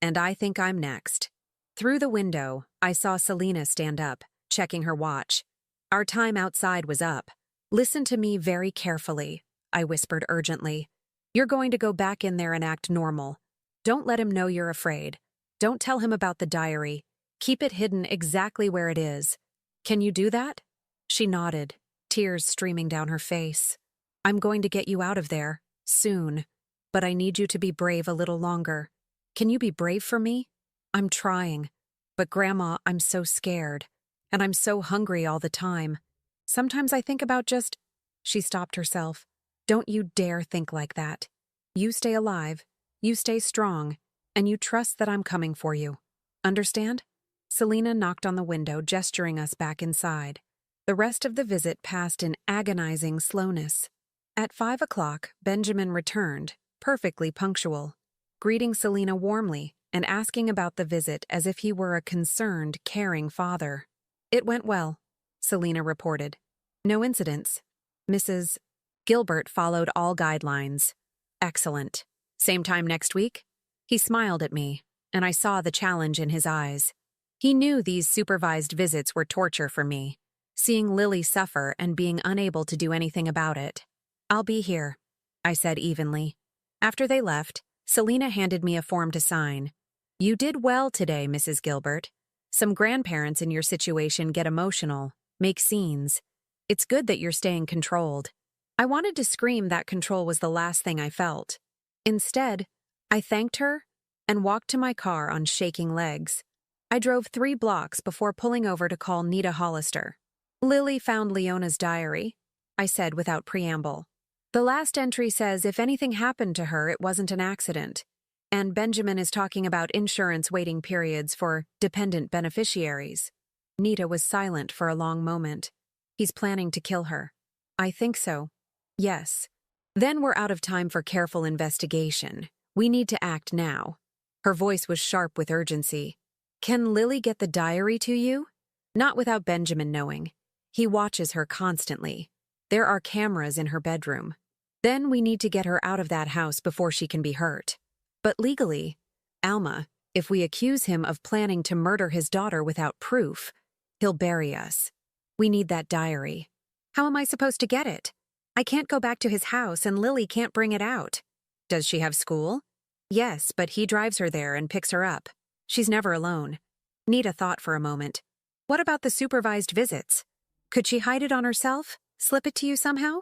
And I think I'm next. Through the window, I saw Selena stand up, checking her watch. Our time outside was up. Listen to me very carefully, I whispered urgently. You're going to go back in there and act normal. Don't let him know you're afraid. Don't tell him about the diary. Keep it hidden exactly where it is. Can you do that? She nodded, tears streaming down her face. I'm going to get you out of there, soon. But I need you to be brave a little longer. Can you be brave for me? I'm trying. But Grandma, I'm so scared. And I'm so hungry all the time. Sometimes I think about just... She stopped herself. Don't you dare think like that. You stay alive, you stay strong, and you trust that I'm coming for you. Understand? Selena knocked on the window, gesturing us back inside. The rest of the visit passed in agonizing slowness. At 5 o'clock, Benjamin returned, perfectly punctual, greeting Selena warmly and asking about the visit as if he were a concerned, caring father. It went well, Selena reported. No incidents. Mrs. Gilbert followed all guidelines. Excellent. Same time next week? He smiled at me, and I saw the challenge in his eyes. He knew these supervised visits were torture for me, seeing Lily suffer and being unable to do anything about it. I'll be here, I said evenly. After they left, Selena handed me a form to sign. You did well today, Mrs. Gilbert. Some grandparents in your situation get emotional, make scenes. It's good that you're staying controlled. I wanted to scream that control was the last thing I felt. Instead, I thanked her and walked to my car on shaking legs. I drove 3 blocks before pulling over to call Nita Hollister. Lily found Leona's diary, I said without preamble. The last entry says if anything happened to her, it wasn't an accident. And Benjamin is talking about insurance waiting periods for dependent beneficiaries. Nita was silent for a long moment. He's planning to kill her. I think so. Yes. Then we're out of time for careful investigation. We need to act now. Her voice was sharp with urgency. Can Lily get the diary to you? Not without Benjamin knowing. He watches her constantly. There are cameras in her bedroom. Then we need to get her out of that house before she can be hurt. But legally, Alma, if we accuse him of planning to murder his daughter without proof, he'll bury us. We need that diary. How am I supposed to get it? I can't go back to his house and Lily can't bring it out. Does she have school? Yes, but he drives her there and picks her up. She's never alone. Nita thought for a moment. What about the supervised visits? Could she hide it on herself? Slip it to you somehow?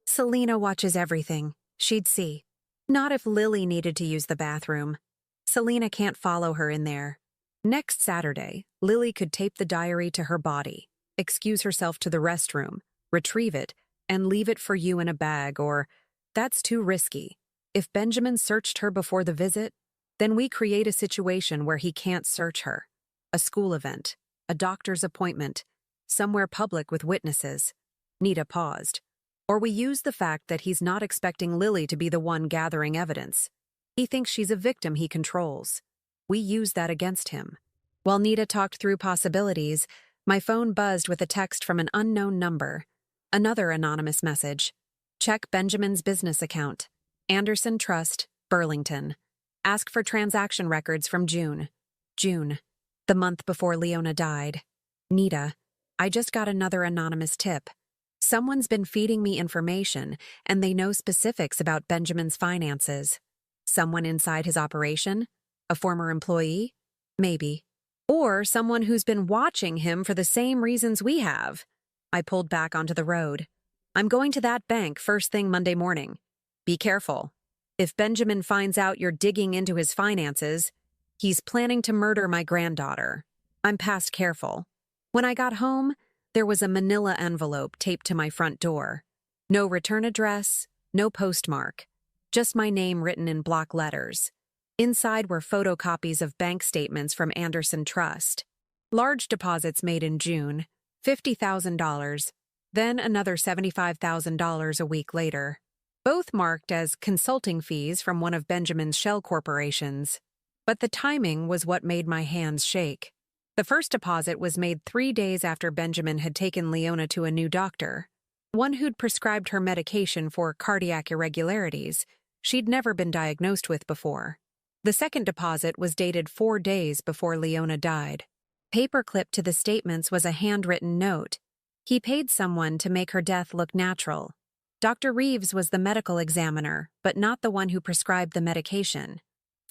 Selena watches everything. She'd see. Not if Lily needed to use the bathroom. Selena can't follow her in there. Next Saturday, Lily could tape the diary to her body, excuse herself to the restroom, retrieve it, and leave it for you in a bag, or that's too risky. If Benjamin searched her before the visit, then we create a situation where he can't search her. A school event, a doctor's appointment, somewhere public with witnesses. Nita paused. Or we use the fact that he's not expecting Lily to be the one gathering evidence. He thinks she's a victim he controls. We use that against him. While Nita talked through possibilities, my phone buzzed with a text from an unknown number. Another anonymous message. Check Benjamin's business account. Anderson Trust, Burlington. Ask for transaction records from June. June, the month before Leona died. Nita, I just got another anonymous tip. Someone's been feeding me information, and they know specifics about Benjamin's finances. Someone inside his operation? A former employee? Maybe. Or someone who's been watching him for the same reasons we have. I pulled back onto the road. I'm going to that bank first thing Monday morning. Be careful. If Benjamin finds out you're digging into his finances, he's planning to murder my granddaughter. I'm past careful. When I got home, there was a manila envelope taped to my front door. No return address, no postmark. Just my name written in block letters. Inside were photocopies of bank statements from Anderson Trust. Large deposits made in June, $50,000. then another $75,000 a week later, both marked as consulting fees from one of Benjamin's shell corporations. But the timing was what made my hands shake. The first deposit was made 3 days after Benjamin had taken Leona to a new doctor, one who'd prescribed her medication for cardiac irregularities she'd never been diagnosed with before. The second deposit was dated 4 days before Leona died. Paperclipped to the statements was a handwritten note. He paid someone to make her death look natural. Dr. Reeves was the medical examiner, but not the one who prescribed the medication.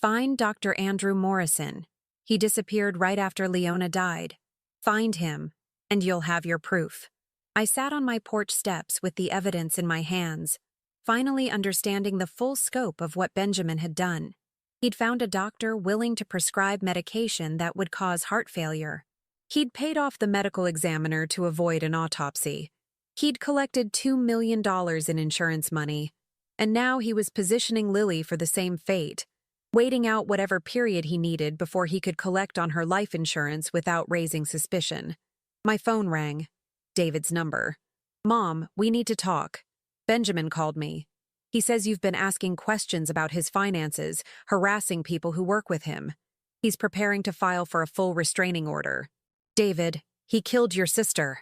Find Dr. Andrew Morrison. He disappeared right after Leona died. Find him, and you'll have your proof. I sat on my porch steps with the evidence in my hands, finally understanding the full scope of what Benjamin had done. He'd found a doctor willing to prescribe medication that would cause heart failure. He'd paid off the medical examiner to avoid an autopsy. He'd collected $2 million in insurance money, and now he was positioning Lily for the same fate, waiting out whatever period he needed before he could collect on her life insurance without raising suspicion. My phone rang. David's number. "Mom, we need to talk. Benjamin called me. He says you've been asking questions about his finances, harassing people who work with him. He's preparing to file for a full restraining order. David, he killed your sister."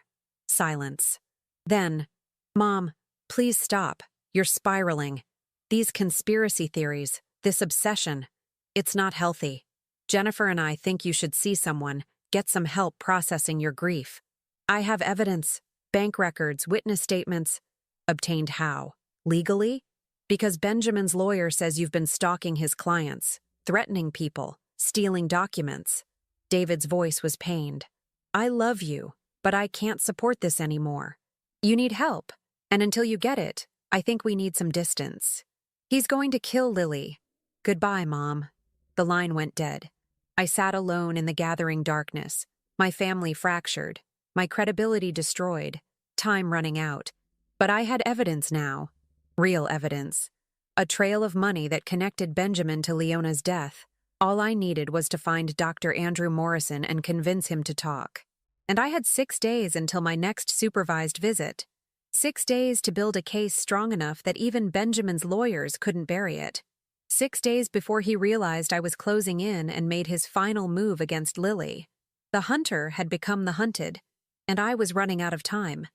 Silence. Then, "Mom, please stop. You're spiraling. These conspiracy theories, this obsession, it's not healthy. Jennifer and I think you should see someone, get some help processing your grief. I have evidence, bank records, witness statements." "Obtained how? Legally?" "Because Benjamin's lawyer says you've been stalking his clients, threatening people, stealing documents." David's voice was pained. "I love you, but I can't support this anymore. You need help, and until you get it, I think we need some distance. He's going to kill Lily. Goodbye, Mom." The line went dead. I sat alone in the gathering darkness, my family fractured, my credibility destroyed, time running out. But I had evidence now. Real evidence. A trail of money that connected Benjamin to Leona's death. All I needed was to find Dr. Andrew Morrison and convince him to talk. And I had 6 days until my next supervised visit. 6 days to build a case strong enough that even Benjamin's lawyers couldn't bury it. 6 days before he realized I was closing in and made his final move against Lily. The hunter had become the hunted, and I was running out of time.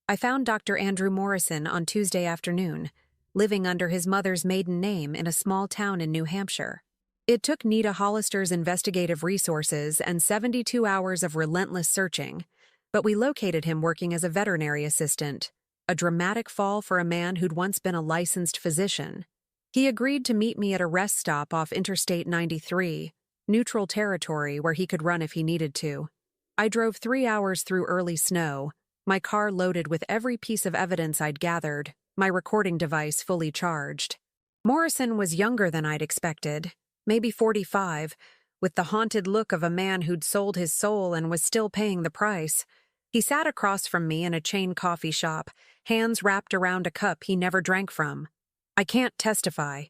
I found Dr. Andrew Morrison on Tuesday afternoon, living under his mother's maiden name in a small town in New Hampshire. It took Nita Hollister's investigative resources and 72 hours of relentless searching, but we located him working as a veterinary assistant, a dramatic fall for a man who'd once been a licensed physician. He agreed to meet me at a rest stop off Interstate 93, neutral territory where he could run if he needed to. I drove 3 hours through early snow, my car loaded with every piece of evidence I'd gathered, my recording device fully charged. Morrison was younger than I'd expected, maybe 45, with the haunted look of a man who'd sold his soul and was still paying the price. He sat across from me in a chain coffee shop, hands wrapped around a cup he never drank from. "I can't testify,"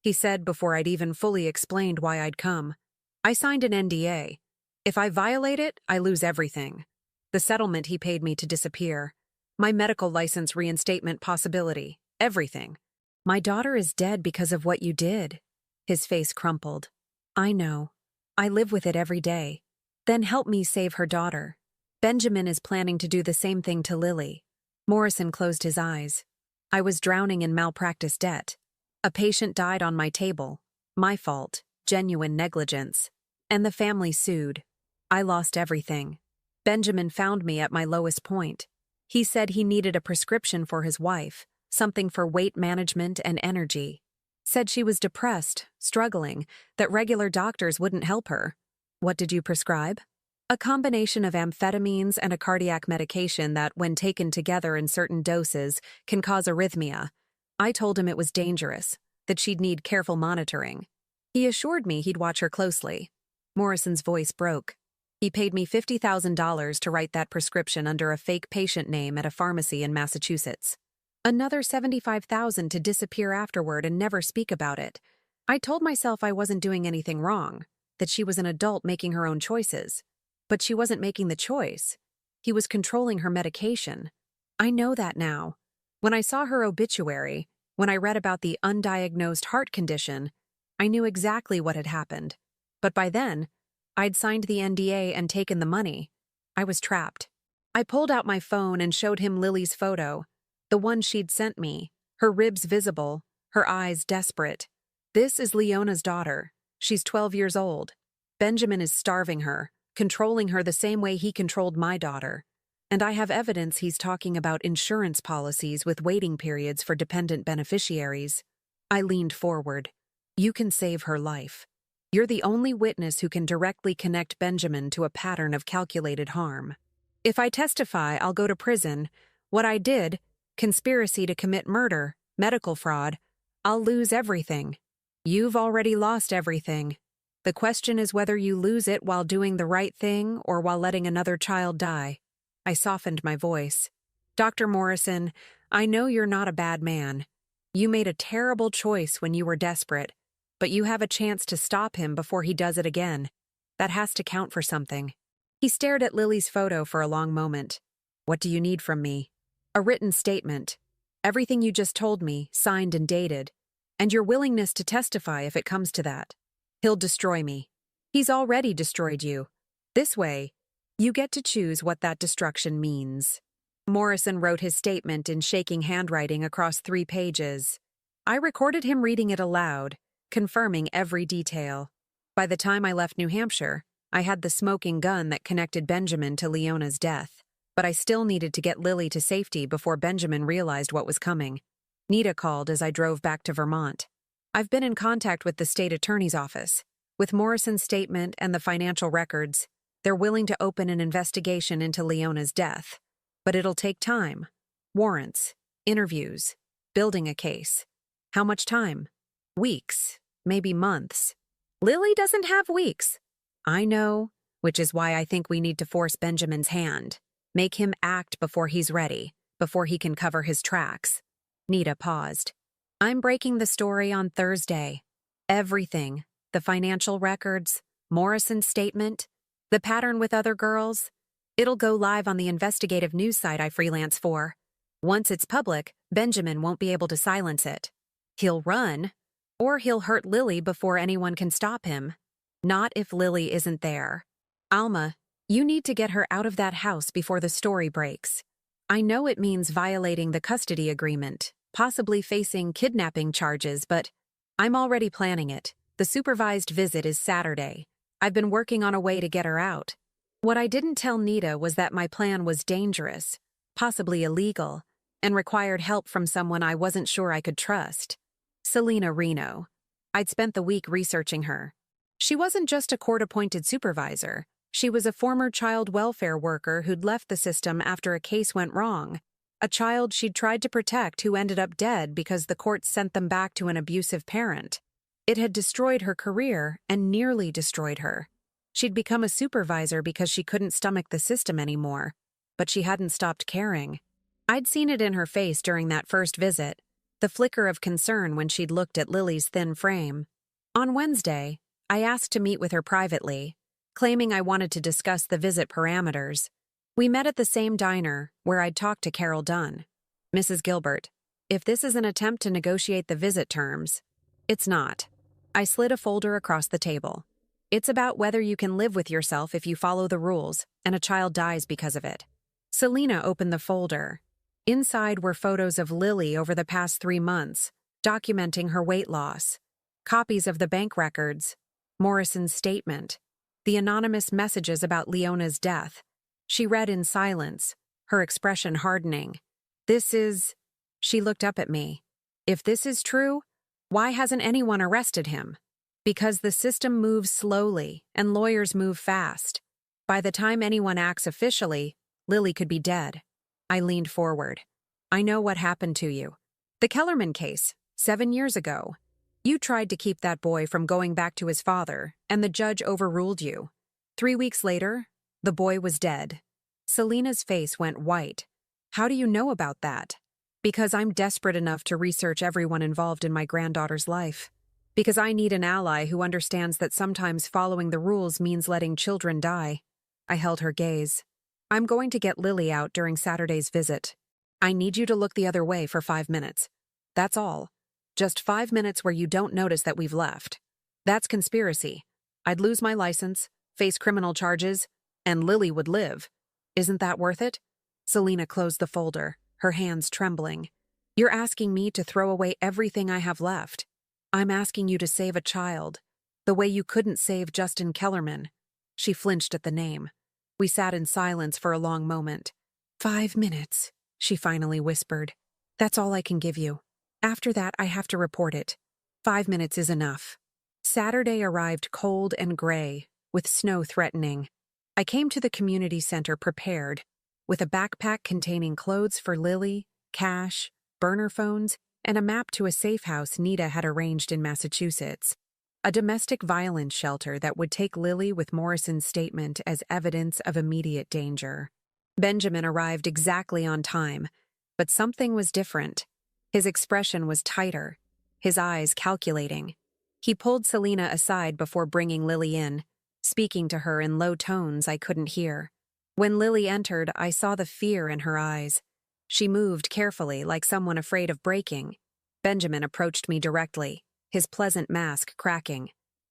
he said before I'd even fully explained why I'd come. "I signed an NDA. If I violate it, I lose everything. The settlement he paid me to disappear, my medical license reinstatement possibility, everything. My daughter is dead because of what you did." His face crumpled. "I know. I live with it every day. Then help me save her daughter. Benjamin is planning to do the same thing to Lily." Morrison closed his eyes. "I was drowning in malpractice debt. A patient died on my table. My fault, genuine negligence. And the family sued. I lost everything. Benjamin found me at my lowest point. He said he needed a prescription for his wife, something for weight management and energy. Said she was depressed, struggling, that regular doctors wouldn't help her. What did you prescribe? A combination of amphetamines and a cardiac medication that, when taken together in certain doses, can cause arrhythmia. I told him it was dangerous, that she'd need careful monitoring. He assured me he'd watch her closely. Morrison's voice broke. He paid me $50,000 to write that prescription under a fake patient name at a pharmacy in Massachusetts. Another $75,000 to disappear afterward and never speak about it. I told myself I wasn't doing anything wrong, that she was an adult making her own choices. But she wasn't making the choice. He was controlling her medication. I know that now. When I saw her obituary, when I read about the undiagnosed heart condition, I knew exactly what had happened. But by then, I'd signed the NDA and taken the money. I was trapped. I pulled out my phone and showed him Lily's photo, the one she'd sent me, her ribs visible, her eyes desperate. This is Leona's daughter. She's 12 years old. Benjamin is starving her, controlling her the same way he controlled my daughter. And I have evidence he's talking about insurance policies with waiting periods for dependent beneficiaries. I leaned forward. You can save her life. You're the only witness who can directly connect Benjamin to a pattern of calculated harm. If I testify, I'll go to prison. What I did, conspiracy to commit murder, medical fraud, I'll lose everything. You've already lost everything. The question is whether you lose it while doing the right thing or while letting another child die. I softened my voice. Dr. Morrison, I know you're not a bad man. You made a terrible choice when you were desperate, but you have a chance to stop him before he does it again. That has to count for something. He stared at Lily's photo for a long moment. What do you need from me? A written statement. Everything you just told me, signed and dated. And your willingness to testify if it comes to that. He'll destroy me. He's already destroyed you. This way, you get to choose what that destruction means. Morrison wrote his statement in shaking handwriting across 3 pages. I recorded him reading it aloud, confirming every detail. By the time I left New Hampshire, I had the smoking gun that connected Benjamin to Leona's death, but I still needed to get Lily to safety before Benjamin realized what was coming. Nita called as I drove back to Vermont. I've been in contact with the state attorney's office. With Morrison's statement and the financial records, they're willing to open an investigation into Leona's death. But it'll take time. Warrants, interviews, building a case. How much time? Weeks, maybe months. Lily doesn't have weeks. I know, which is why I think we need to force Benjamin's hand. Make him act before he's ready, before he can cover his tracks. Nita paused. I'm breaking the story on Thursday. Everything. The financial records, Morrison's statement, the pattern with other girls. It'll go live on the investigative news site I freelance for. Once it's public, Benjamin won't be able to silence it. He'll run, or he'll hurt Lily before anyone can stop him. Not if Lily isn't there. Alma, you need to get her out of that house before the story breaks. I know it means violating the custody agreement, possibly facing kidnapping charges, but I'm already planning it. The supervised visit is Saturday. I've been working on a way to get her out. What I didn't tell Nita was that my plan was dangerous, possibly illegal, and required help from someone I wasn't sure I could trust. Selena Reno. I'd spent the week researching her. She wasn't just a court-appointed supervisor. She was a former child welfare worker who'd left the system after a case went wrong. A child she'd tried to protect who ended up dead because the court sent them back to an abusive parent. It had destroyed her career and nearly destroyed her. She'd become a supervisor because she couldn't stomach the system anymore, but she hadn't stopped caring. I'd seen it in her face during that first visit, the flicker of concern when she'd looked at Lily's thin frame. On Wednesday, I asked to meet with her privately, claiming I wanted to discuss the visit parameters. We met at the same diner where I'd talked to Carol Dunn. Mrs. Gilbert, if this is an attempt to negotiate the visit terms, it's not. I slid a folder across the table. It's about whether you can live with yourself if you follow the rules and a child dies because of it. Selena opened the folder. Inside were photos of Lily over the past 3 months, documenting her weight loss, copies of the bank records, Morrison's statement, the anonymous messages about Leona's death. She read in silence, her expression hardening. She looked up at me. If this is true, why hasn't anyone arrested him? Because the system moves slowly and lawyers move fast. By the time anyone acts officially, Lily could be dead. I leaned forward. I know what happened to you. The Kellerman case, 7 years ago. You tried to keep that boy from going back to his father, and the judge overruled you. 3 weeks later, the boy was dead. Selena's face went white. How do you know about that? Because I'm desperate enough to research everyone involved in my granddaughter's life. Because I need an ally who understands that sometimes following the rules means letting children die. I held her gaze. I'm going to get Lily out during Saturday's visit. I need you to look the other way for 5 minutes. That's all. Just 5 minutes where you don't notice that we've left. That's conspiracy. I'd lose my license, face criminal charges, and Lily would live. Isn't that worth it? Selena closed the folder, her hands trembling. You're asking me to throw away everything I have left. I'm asking you to save a child, the way you couldn't save Justin Kellerman. She flinched at the name. We sat in silence for a long moment. 5 minutes, she finally whispered. That's all I can give you. After that, I have to report it. 5 minutes is enough. Saturday arrived cold and gray, with snow threatening. I came to the community center prepared, with a backpack containing clothes for Lily, cash, burner phones, and a map to a safe house Nita had arranged in Massachusetts. A domestic violence shelter that would take Lily with Morrison's statement as evidence of immediate danger. Benjamin arrived exactly on time, but something was different. His expression was tighter, his eyes calculating. He pulled Selena aside before bringing Lily in, speaking to her in low tones I couldn't hear. When Lily entered, I saw the fear in her eyes. She moved carefully, like someone afraid of breaking. Benjamin approached me directly, his pleasant mask cracking.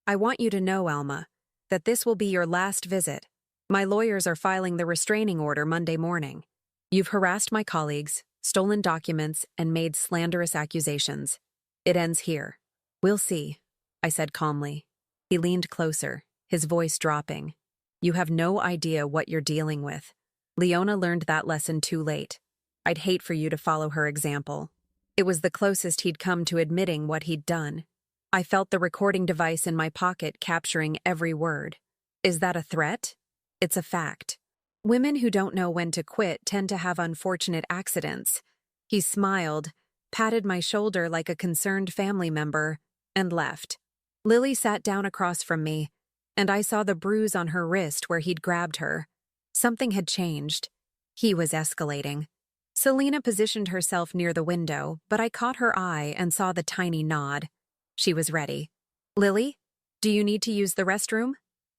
I want you to know, Alma, that this will be your last visit. My lawyers are filing the restraining order Monday morning. You've harassed my colleagues, stolen documents, and made slanderous accusations. It ends here. We'll see, I said calmly. He leaned closer, his voice dropping. You have no idea what you're dealing with. Leona learned that lesson too late. I'd hate for you to follow her example. It was the closest he'd come to admitting what he'd done. I felt the recording device in my pocket capturing every word. Is that a threat? It's a fact. Women who don't know when to quit tend to have unfortunate accidents. He smiled, patted my shoulder like a concerned family member, and left. Lily sat down across from me, and I saw the bruise on her wrist where he'd grabbed her. Something had changed. He was escalating. Selena positioned herself near the window, but I caught her eye and saw the tiny nod. She was ready. Lily, do you need to use the restroom?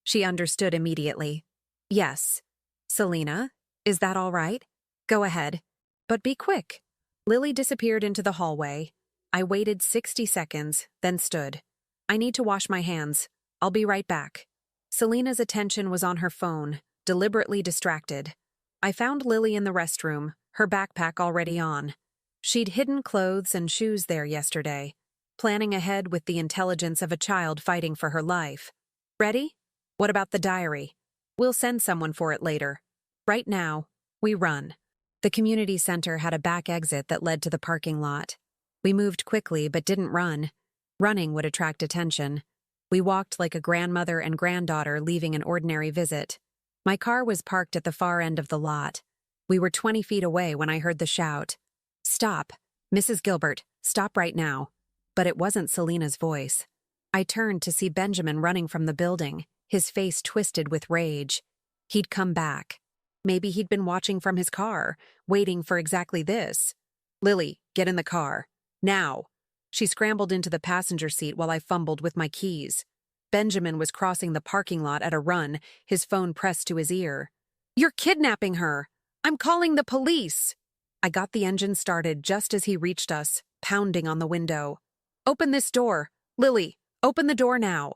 She understood immediately. Yes. Selena, is that all right? Go ahead. But be quick. Lily disappeared into the hallway. I waited 60 seconds, then stood. I need to wash my hands. I'll be right back. Selena's attention was on her phone, deliberately distracted. I found Lily in the restroom, her backpack already on. She'd hidden clothes and shoes there yesterday, planning ahead with the intelligence of a child fighting for her life. Ready? What about the diary? We'll send someone for it later. Right now, we run. The community center had a back exit that led to the parking lot. We moved quickly but didn't run. Running would attract attention. We walked like a grandmother and granddaughter leaving an ordinary visit. My car was parked at the far end of the lot. We were 20 feet away when I heard the shout. Stop. Mrs. Gilbert, stop right now. But it wasn't Selena's voice. I turned to see Benjamin running from the building, his face twisted with rage. He'd come back. Maybe he'd been watching from his car, waiting for exactly this. Lily, get in the car. Now. She scrambled into the passenger seat while I fumbled with my keys. Benjamin was crossing the parking lot at a run, his phone pressed to his ear. You're kidnapping her! I'm calling the police! I got the engine started just as he reached us, pounding on the window. Open this door! Lily, open the door now!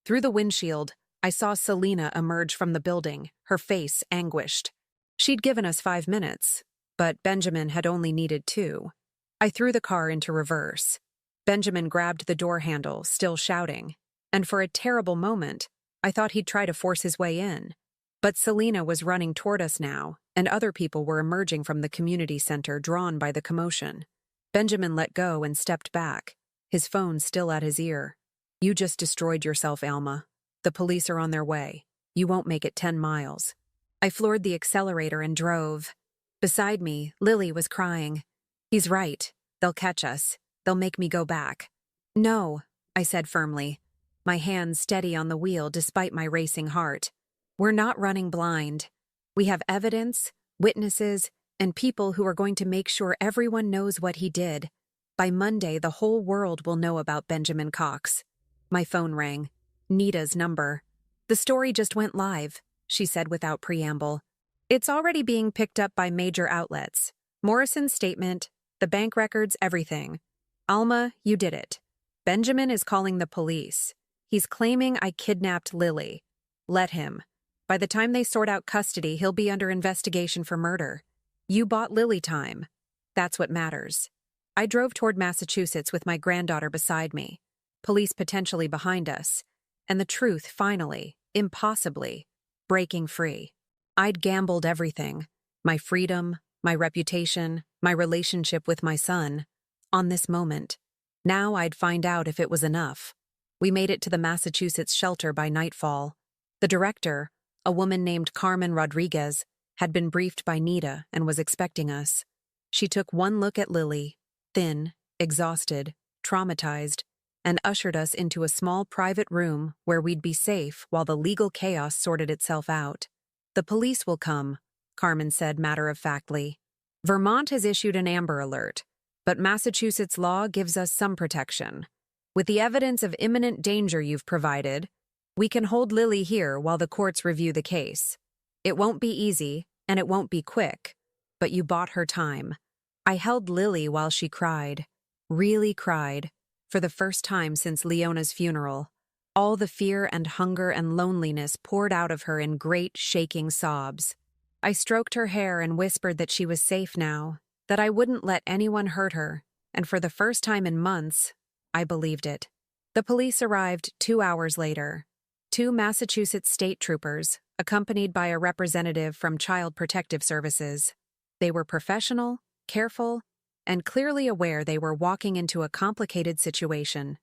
Through the windshield, I saw Selena emerge from the building, her face anguished. She'd given us 5 minutes, but Benjamin had only needed 2. I threw the car into reverse. Benjamin grabbed the door handle, still shouting, and for a terrible moment, I thought he'd try to force his way in. But Selena was running toward us now, and other people were emerging from the community center drawn by the commotion. Benjamin let go and stepped back, his phone still at his ear. You just destroyed yourself, Alma. The police are on their way. You won't make it 10 miles. I floored the accelerator and drove. Beside me, Lily was crying. He's right. They'll catch us. They'll make me go back. No, I said firmly, my hands steady on the wheel despite my racing heart. We're not running blind. We have evidence, witnesses, and people who are going to make sure everyone knows what he did. By Monday, the whole world will know about Benjamin Cox. My phone rang. Nita's number. The story just went live, she said without preamble. It's already being picked up by major outlets. Morrison's statement, the bank records, everything. Alma, you did it. Benjamin is calling the police. He's claiming I kidnapped Lily. Let him. By the time they sort out custody, he'll be under investigation for murder. You bought Lily time. That's what matters. I drove toward Massachusetts with my granddaughter beside me, police potentially behind us, and the truth finally, impossibly, breaking free. I'd gambled everything, my freedom, my reputation, my relationship with my son, on this moment. Now I'd find out if it was enough. We made it to the Massachusetts shelter by nightfall. The director, a woman named Carmen Rodriguez, had been briefed by Nita and was expecting us. She took one look at Lily, thin, exhausted, traumatized, and ushered us into a small private room where we'd be safe while the legal chaos sorted itself out. The police will come, Carmen said matter-of-factly. Vermont has issued an Amber Alert, but Massachusetts law gives us some protection. With the evidence of imminent danger you've provided, we can hold Lily here while the courts review the case. It won't be easy, and it won't be quick, but you bought her time. I held Lily while she cried, really cried, for the first time since Leona's funeral. All the fear and hunger and loneliness poured out of her in great, shaking sobs. I stroked her hair and whispered that she was safe now, that I wouldn't let anyone hurt her, and for the first time in months, I believed it. The police arrived 2 hours later. 2 Massachusetts state troopers, accompanied by a representative from Child Protective Services. They were professional, careful, and clearly aware they were walking into a complicated situation.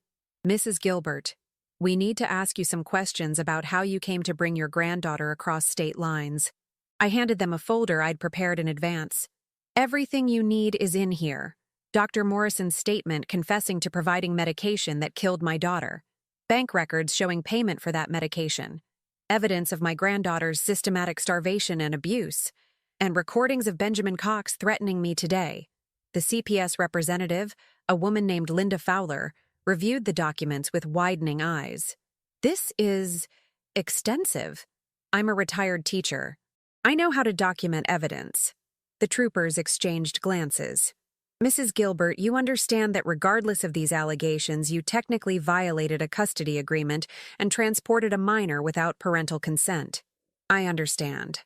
Mrs. Gilbert, we need to ask you some questions about how you came to bring your granddaughter across state lines. I handed them a folder I'd prepared in advance. Everything you need is in here. Dr. Morrison's statement confessing to providing medication that killed my daughter. Bank records showing payment for that medication. Evidence of my granddaughter's systematic starvation and abuse. And recordings of Benjamin Cox threatening me today. The CPS representative, a woman named Linda Fowler, reviewed the documents with widening eyes. This is extensive. I'm a retired teacher. I know how to document evidence. The troopers exchanged glances. Mrs. Gilbert, you understand that regardless of these allegations, you technically violated a custody agreement and transported a minor without parental consent. I understand.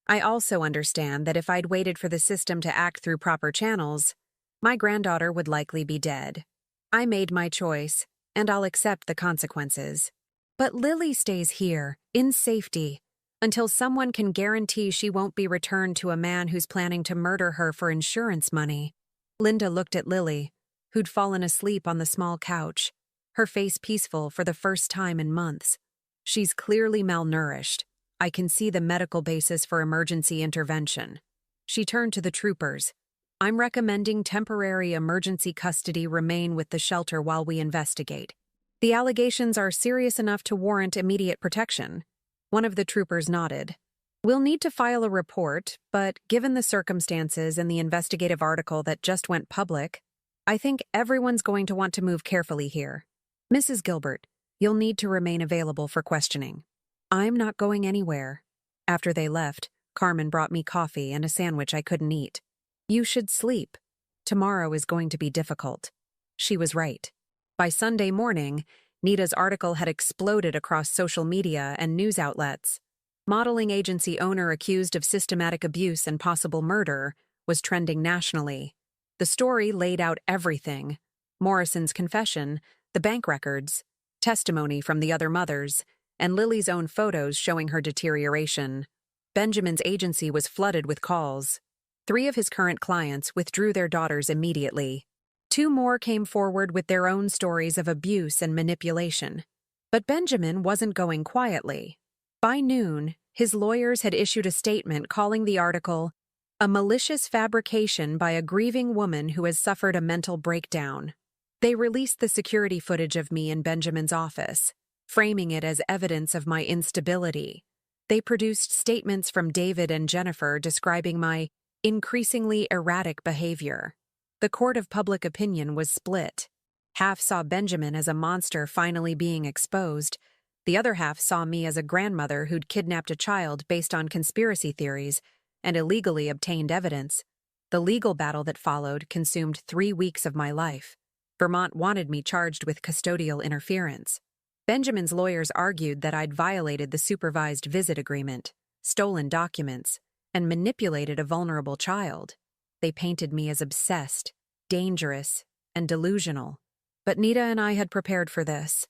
I also understand that if I'd waited for the system to act through proper channels, my granddaughter would likely be dead. I made my choice, and I'll accept the consequences. But Lily stays here, in safety, until someone can guarantee she won't be returned to a man who's planning to murder her for insurance money. Linda looked at Lily, who'd fallen asleep on the small couch, her face peaceful for the first time in months. She's clearly malnourished. I can see the medical basis for emergency intervention. She turned to the troopers. I'm recommending temporary emergency custody remain with the shelter while we investigate. The allegations are serious enough to warrant immediate protection. One of the troopers nodded. We'll need to file a report, but given the circumstances and the investigative article that just went public, I think everyone's going to want to move carefully here. Mrs. Gilbert, you'll need to remain available for questioning. I'm not going anywhere. After they left, Carmen brought me coffee and a sandwich I couldn't eat. You should sleep. Tomorrow is going to be difficult. She was right. By Sunday morning, Nita's article had exploded across social media and news outlets. Modeling agency owner accused of systematic abuse and possible murder was trending nationally. The story laid out everything: Morrison's confession, the bank records, testimony from the other mothers, and Lily's own photos showing her deterioration. Benjamin's agency was flooded with calls. 3 of his current clients withdrew their daughters immediately. 2 more came forward with their own stories of abuse and manipulation. But Benjamin wasn't going quietly. By noon, his lawyers had issued a statement calling the article a malicious fabrication by a grieving woman who has suffered a mental breakdown. They released the security footage of me in Benjamin's office, framing it as evidence of my instability. They produced statements from David and Jennifer describing my increasingly erratic behavior. The court of public opinion was split. Half saw Benjamin as a monster finally being exposed. The other half saw me as a grandmother who'd kidnapped a child based on conspiracy theories and illegally obtained evidence. The legal battle that followed consumed 3 weeks of my life. Vermont wanted me charged with custodial interference. Benjamin's lawyers argued that I'd violated the supervised visit agreement, stolen documents, and manipulated a vulnerable child. They painted me as obsessed, dangerous, and delusional. But Nita and I had prepared for this.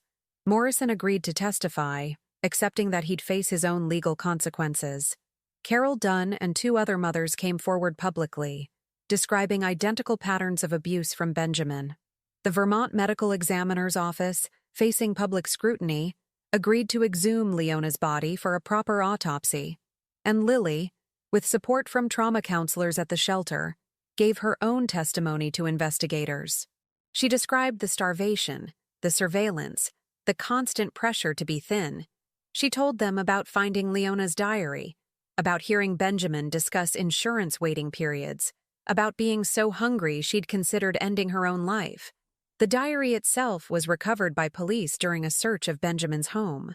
Morrison agreed to testify, accepting that he'd face his own legal consequences. Carol Dunn and 2 other mothers came forward publicly, describing identical patterns of abuse from Benjamin. The Vermont Medical Examiner's Office, facing public scrutiny, agreed to exhume Leona's body for a proper autopsy. And Lily, with support from trauma counselors at the shelter, gave her own testimony to investigators. She described the starvation, the surveillance, the constant pressure to be thin. She told them about finding Leona's diary, about hearing Benjamin discuss insurance waiting periods, about being so hungry she'd considered ending her own life. The diary itself was recovered by police during a search of Benjamin's home.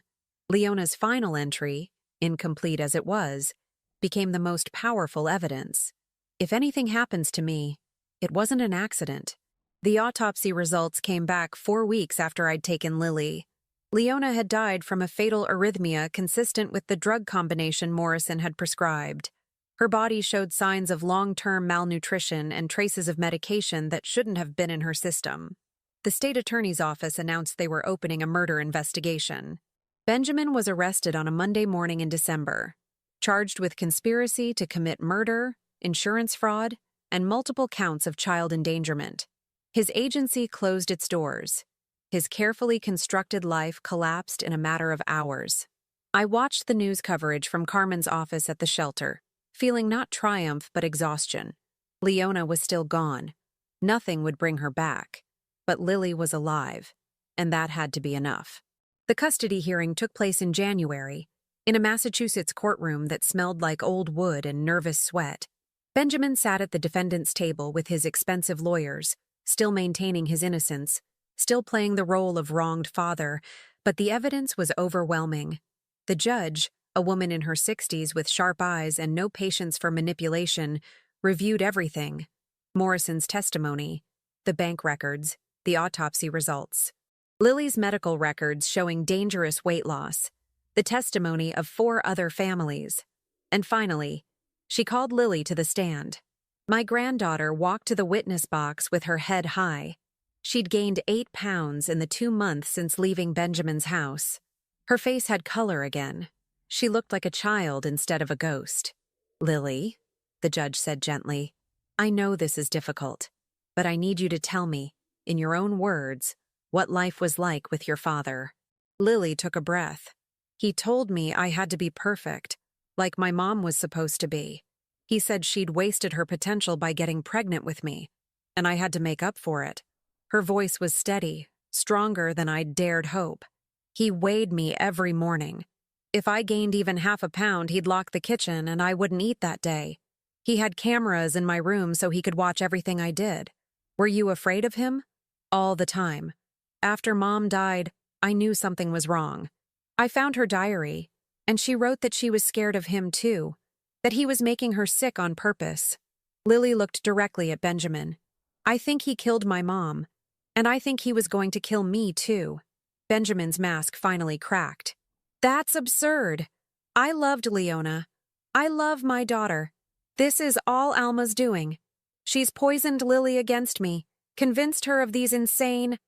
Leona's final entry, incomplete as it was, became the most powerful evidence. If anything happens to me, it wasn't an accident. The autopsy results came back 4 weeks after I'd taken Lily. Leona had died from a fatal arrhythmia consistent with the drug combination Morrison had prescribed. Her body showed signs of long-term malnutrition and traces of medication that shouldn't have been in her system. The state attorney's office announced they were opening a murder investigation. Benjamin was arrested on a Monday morning in December, charged with conspiracy to commit murder, insurance fraud, and multiple counts of child endangerment. His agency closed its doors. His carefully constructed life collapsed in a matter of hours. I watched the news coverage from Carmen's office at the shelter, feeling not triumph but exhaustion. Leona was still gone. Nothing would bring her back. But Lily was alive, and that had to be enough. The custody hearing took place in January, in a Massachusetts courtroom that smelled like old wood and nervous sweat. Benjamin sat at the defendant's table with his expensive lawyers, still maintaining his innocence, still playing the role of wronged father, but the evidence was overwhelming. The judge, a woman in her 60s with sharp eyes and no patience for manipulation, reviewed everything: Morrison's testimony, the bank records, the autopsy results, Lily's medical records showing dangerous weight loss, the testimony of 4 other families. And finally, she called Lily to the stand. My granddaughter walked to the witness box with her head high. She'd gained 8 pounds in the 2 months since leaving Benjamin's house. Her face had color again. She looked like a child instead of a ghost. "Lily," the judge said gently, "I know this is difficult, but I need you to tell me, in your own words, what life was like with your father." Lily took a breath. "He told me I had to be perfect, like my mom was supposed to be. He said she'd wasted her potential by getting pregnant with me, and I had to make up for it." Her voice was steady, stronger than I'd dared hope. "He weighed me every morning. If I gained even half a pound, he'd lock the kitchen and I wouldn't eat that day. He had cameras in my room so he could watch everything I did. Were you afraid of him?" "All the time. After Mom died, I knew something was wrong. I found her diary, and she wrote that she was scared of him too, that he was making her sick on purpose." Lily looked directly at Benjamin. "I think he killed my mom, and I think he was going to kill me too." Benjamin's mask finally cracked. "That's absurd. I loved Leona. I love my daughter. This is all Alma's doing. She's poisoned Lily against me, convinced her of these insane—"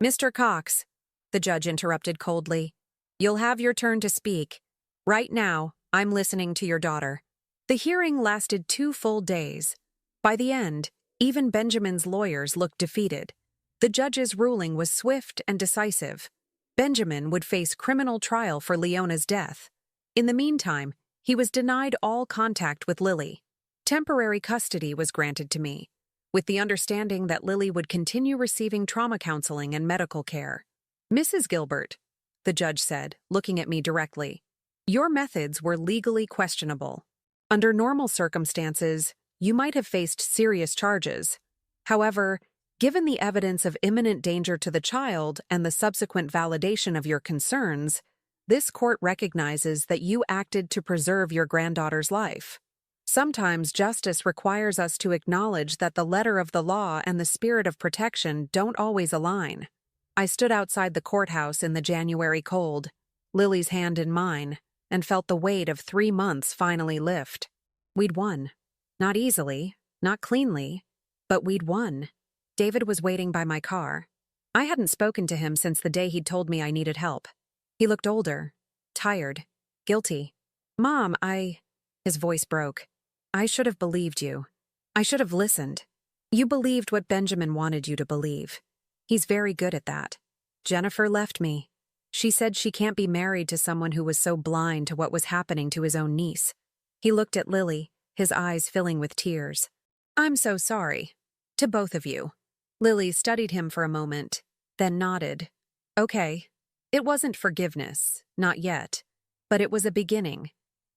"Mr. Cox," the judge interrupted coldly, "you'll have your turn to speak. Right now, I'm listening to your daughter." The hearing lasted 2 full days. By the end, even Benjamin's lawyers looked defeated. The judge's ruling was swift and decisive. Benjamin would face criminal trial for Leona's death. In the meantime, he was denied all contact with Lily. Temporary custody was granted to me, with the understanding that Lily would continue receiving trauma counseling and medical care. "Mrs. Gilbert," the judge said, looking at me directly, "your methods were legally questionable. Under normal circumstances, you might have faced serious charges. However, given the evidence of imminent danger to the child and the subsequent validation of your concerns, this court recognizes that you acted to preserve your granddaughter's life." Sometimes justice requires us to acknowledge that the letter of the law and the spirit of protection don't always align. I stood outside the courthouse in the January cold, Lily's hand in mine, and felt the weight of 3 months finally lift. We'd won. Not easily, not cleanly, but we'd won. David was waiting by my car. I hadn't spoken to him since the day he'd told me I needed help. He looked older, tired, guilty. "Mom, His voice broke. "I should have believed you. I should have listened. You believed what Benjamin wanted you to believe. He's very good at that. Jennifer left me. She said she can't be married to someone who was so blind to what was happening to his own niece." He looked at Lily, his eyes filling with tears. "I'm so sorry. To both of you." Lily studied him for a moment, then nodded. "Okay." It wasn't forgiveness, not yet, but it was a beginning.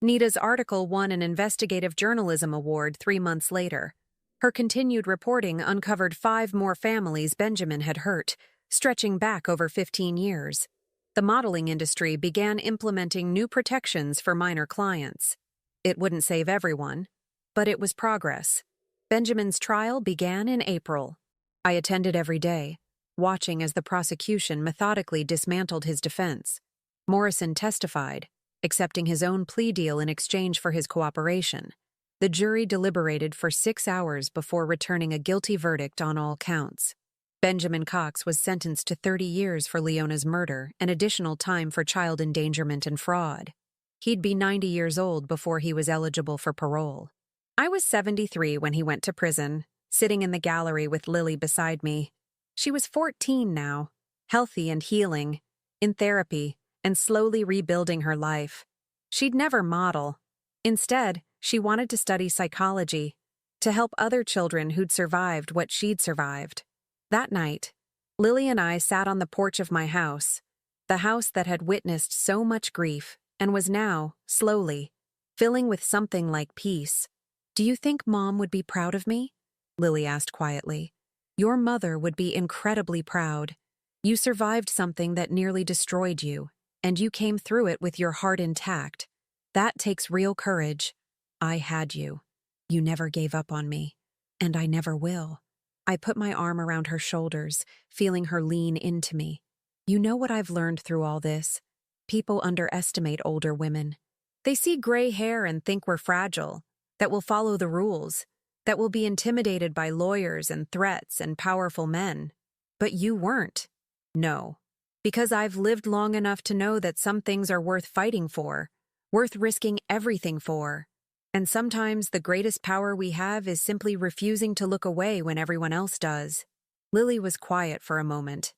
Nita's article won an investigative journalism award 3 months later. Her continued reporting uncovered 5 more families Benjamin had hurt, stretching back over 15 years. The modeling industry began implementing new protections for minor clients. It wouldn't save everyone, but it was progress. Benjamin's trial began in April. I attended every day, watching as the prosecution methodically dismantled his defense. Morrison testified, accepting his own plea deal in exchange for his cooperation. The jury deliberated for 6 hours before returning a guilty verdict on all counts. Benjamin Cox was sentenced to 30 years for Leona's murder and additional time for child endangerment and fraud. He'd be 90 years old before he was eligible for parole. I was 73 when he went to prison, sitting in the gallery with Lily beside me. She was 14 now, healthy and healing, in therapy, and slowly rebuilding her life. She'd never model. Instead, she wanted to study psychology, to help other children who'd survived what she'd survived. That night, Lily and I sat on the porch of my house, the house that had witnessed so much grief and was now, slowly, filling with something like peace. "Do you think Mom would be proud of me?" Lily asked quietly. "Your mother would be incredibly proud. You survived something that nearly destroyed you, and you came through it with your heart intact. That takes real courage. I had you. You never gave up on me, and I never will." I put my arm around her shoulders, feeling her lean into me. "You know what I've learned through all this? People underestimate older women. They see gray hair and think we're fragile, that we'll follow the rules, that we'll be intimidated by lawyers and threats and powerful men. But you weren't. No. Because I've lived long enough to know that some things are worth fighting for, worth risking everything for. And sometimes the greatest power we have is simply refusing to look away when everyone else does." Lily was quiet for a moment.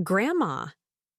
"Grandma,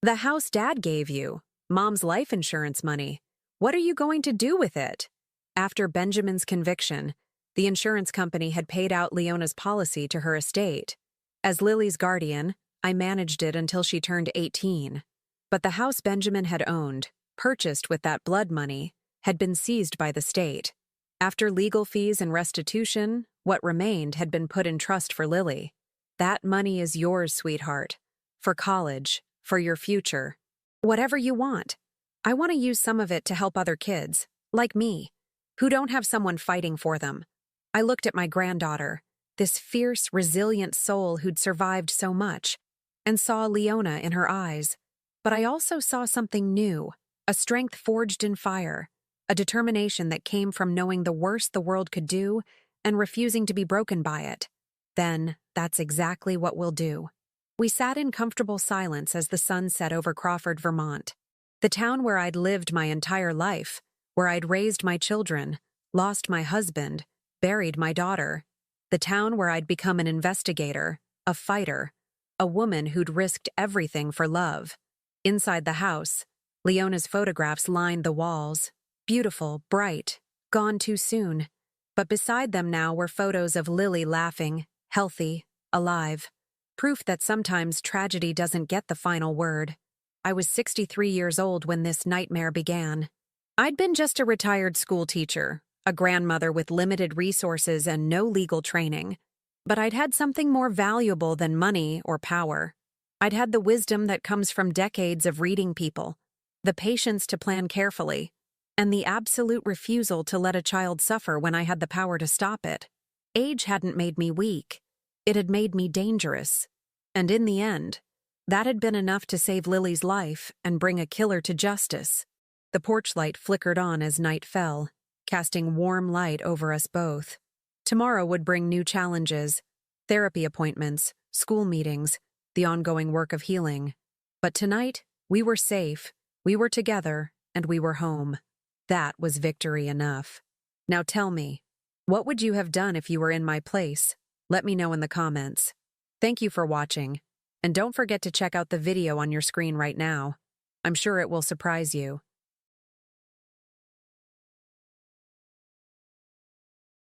the house Dad gave you, Mom's life insurance money, what are you going to do with it?" After Benjamin's conviction, the insurance company had paid out Leona's policy to her estate. As Lily's guardian, I managed it until she turned 18. But the house Benjamin had owned, purchased with that blood money, had been seized by the state. After legal fees and restitution, what remained had been put in trust for Lily. "That money is yours, sweetheart. For college, for your future. Whatever you want. I want to use some of it to help other kids, like me, who don't have someone fighting for them." I looked at my granddaughter, this fierce, resilient soul who'd survived so much, and saw Leona in her eyes. But I also saw something new, a strength forged in fire, a determination that came from knowing the worst the world could do and refusing to be broken by it. "Then, that's exactly what we'll do." We sat in comfortable silence as the sun set over Crawford, Vermont. The town where I'd lived my entire life, where I'd raised my children, lost my husband, buried my daughter. The town where I'd become an investigator, a fighter, a woman who'd risked everything for love. Inside the house, Leona's photographs lined the walls. Beautiful, bright, gone too soon. But beside them now were photos of Lily laughing, healthy, alive. Proof that sometimes tragedy doesn't get the final word. I was 63 years old when this nightmare began. I'd been just a retired school teacher, a grandmother with limited resources and no legal training. But I'd had something more valuable than money or power. I'd had the wisdom that comes from decades of reading people, the patience to plan carefully, and the absolute refusal to let a child suffer when I had the power to stop it. Age hadn't made me weak. It had made me dangerous. And in the end, that had been enough to save Lily's life and bring a killer to justice. The porch light flickered on as night fell, casting warm light over us both. Tomorrow would bring new challenges, therapy appointments, school meetings, the ongoing work of healing. But tonight, we were safe, we were together, and we were home. That was victory enough. Now tell me, what would you have done if you were in my place? Let me know in the comments. Thank you for watching, and don't forget to check out the video on your screen right now. I'm sure it will surprise you.